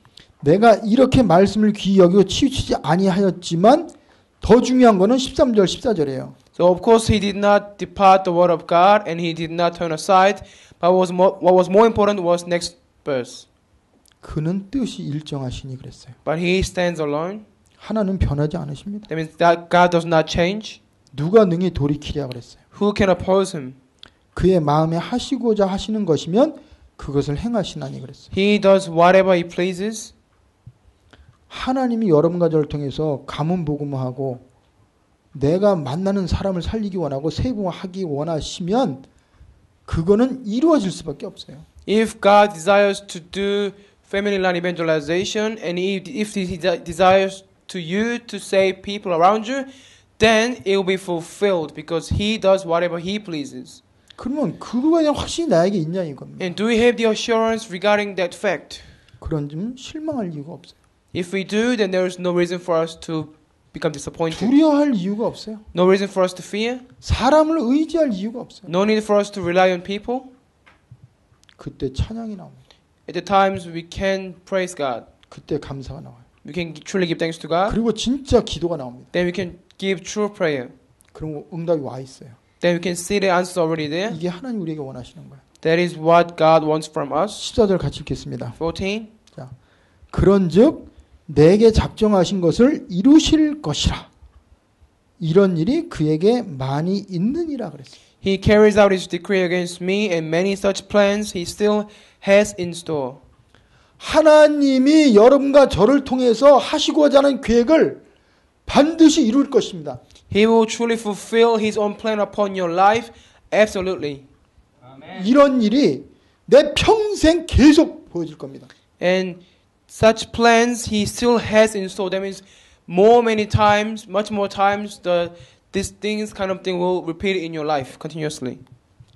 내가 이렇게 말씀을 귀히 여기고 치우치지 아니하였지만 더 중요한 거는 13절 14절이에요. So of course he did not depart the word of God and he did not turn aside. But what was more important was next verse. 그는 뜻이 일정하시니 그랬어요. But he stands alone. 하나는 변하지 않으십니다. That means that God does not change. 누가 능히 돌이키랴 그랬어요. Who can oppose him? 그의 마음에 하시고자 하시는 것이면 그것을 행하시나니 그랬어요. He does whatever he pleases. 하나님이 여러분과 저를 통해서 가문 복음화하고 내가 만나는 사람을 살리기 원하고 세부하기 원하시면 그거는 이루어질 수밖에 없어요. If God desires to do family line evangelization, and if He desires to you to save people around you, then it will be fulfilled because He does whatever He pleases. 그러면 그거에 대한 확신이 나에게 있냐 이겁니다. And do we have the assurance regarding that fact? 그런 점 실망할 이유가 없어요. If we do, then there is no reason for us to become disappointed. 두려워할 이유가 없어요. No reason for us to fear. 사람을 의지할 이유가 없어요. No need for us to rely on people. 그때 찬양이 나옵니다. At the times we can praise God. 그때 감사가 나와요. We can truly give thanks to God. 그리고 진짜 기도가 나옵니다. Then we can give true prayer. 그럼 응답이 와 있어요. Then we can see the answer already there. 이게 하나님 우리에게 원하시는 거예요. That is what God wants from us. 14절 같이 읽겠습니다. 14. 그런즉 내게 작정하신 것을 이루실 것이라. 이런 일이 그에게 많이 있느니라 그랬어요. He carries out his decree against me, and many such plans he still has in store. 하나님이 여러분과 저를 통해서 하시고자 하는 계획을 반드시 이룰 것입니다. He will truly fulfill his own plan upon your life. Absolutely. 이런 일이 내 평생 계속 보여질 겁니다. And such plans he still has in store. That means many times, much more times, these things kind of thing will repeat in your life continuously.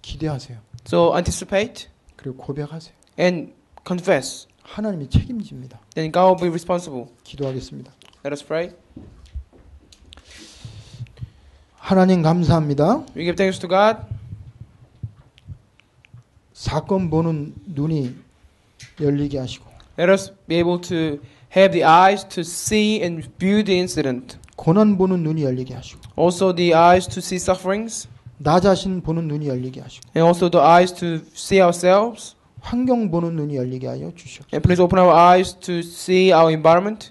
기대하세요. So anticipate 그리고 고백하세요. and confess. 하나님이 책임집니다. Then God will be responsible. 기도하겠습니다. Let us pray. 하나님 감사합니다. We give thanks to God. 사건 보는 눈이 열리게 하시고 Let us be able to have the eyes to see and view the incident. 고난 보는 눈이 열리게 하시고 Also the eyes to see sufferings. 나 자신 보는 눈이 열리게 하시고 And also the eyes to see ourselves. 환경 보는 눈이 열리게 하여 주시옵소서. And please open our eyes to see our environment.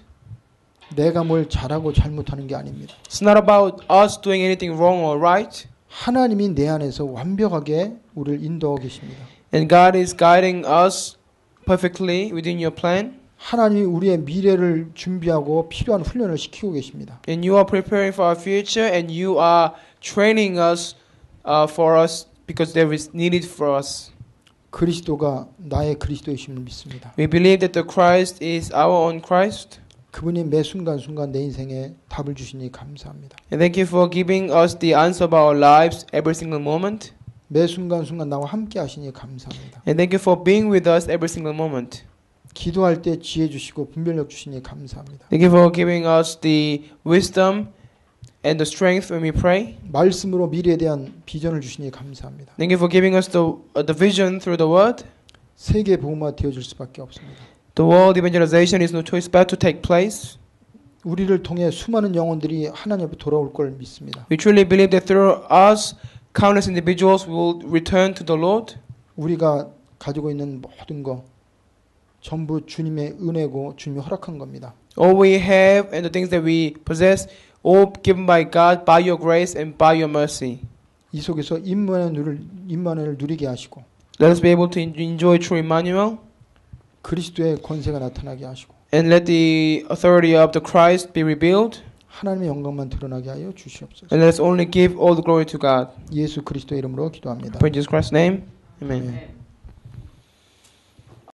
내가 뭘 잘하고 잘못하는 게 아닙니다. It's not about us doing anything wrong or right. 하나님이 내 안에서 완벽하게 우리를 인도하고 계십니다. And God is guiding us perfectly within your plan. 하나님이 우리의 미래를 준비하고 필요한 훈련을 시키고 계십니다. And you are preparing for our future, and you are training us for us because there is needed for us. 그리스도가 나의 그리스도이심을 믿습니다. We believe that the Christ is our own Christ. 그분이 매 순간순간 내 인생에 답을 주시니 감사합니다. And thank you for giving us the answer of our lives every single moment. 매 순간순간 나와 함께 하시니 감사합니다. And thank you for being with us every single moment. 기도할 때 지혜 주시고 분별력 주시니 감사합니다. Thank you for giving us the wisdom and the strength when we pray. 말씀으로 미래에 대한 비전을 주시니 감사합니다. Thank you for giving us the vision through the word. 세계 복음화 되어질 수밖에 없습니다. The world evangelization is no choice but to take place. 우리를 통해 수많은 영혼들이 하나님 앞에 돌아올 걸 믿습니다. We truly believe that through us, countless individuals will return to the Lord. 우리가 가지고 있는 모든 거 전부 주님의 은혜고 주님이 허락한 겁니다. All we have and the things that we possess, all given by God, by your grace and by your mercy. 이 속에서 임마누엘을 누리게 하시고 Let us be able to enjoy true Emmanuel. 그리스도의 권세가 나타나게 하시고 And let the authority of the Christ be revealed. 하나님의 영광만 드러나게 하여 주시옵소서. And let us only give all the glory to God. 예수 그리스도의 이름으로 기도합니다. In Jesus Christ's name. Amen. 아멘.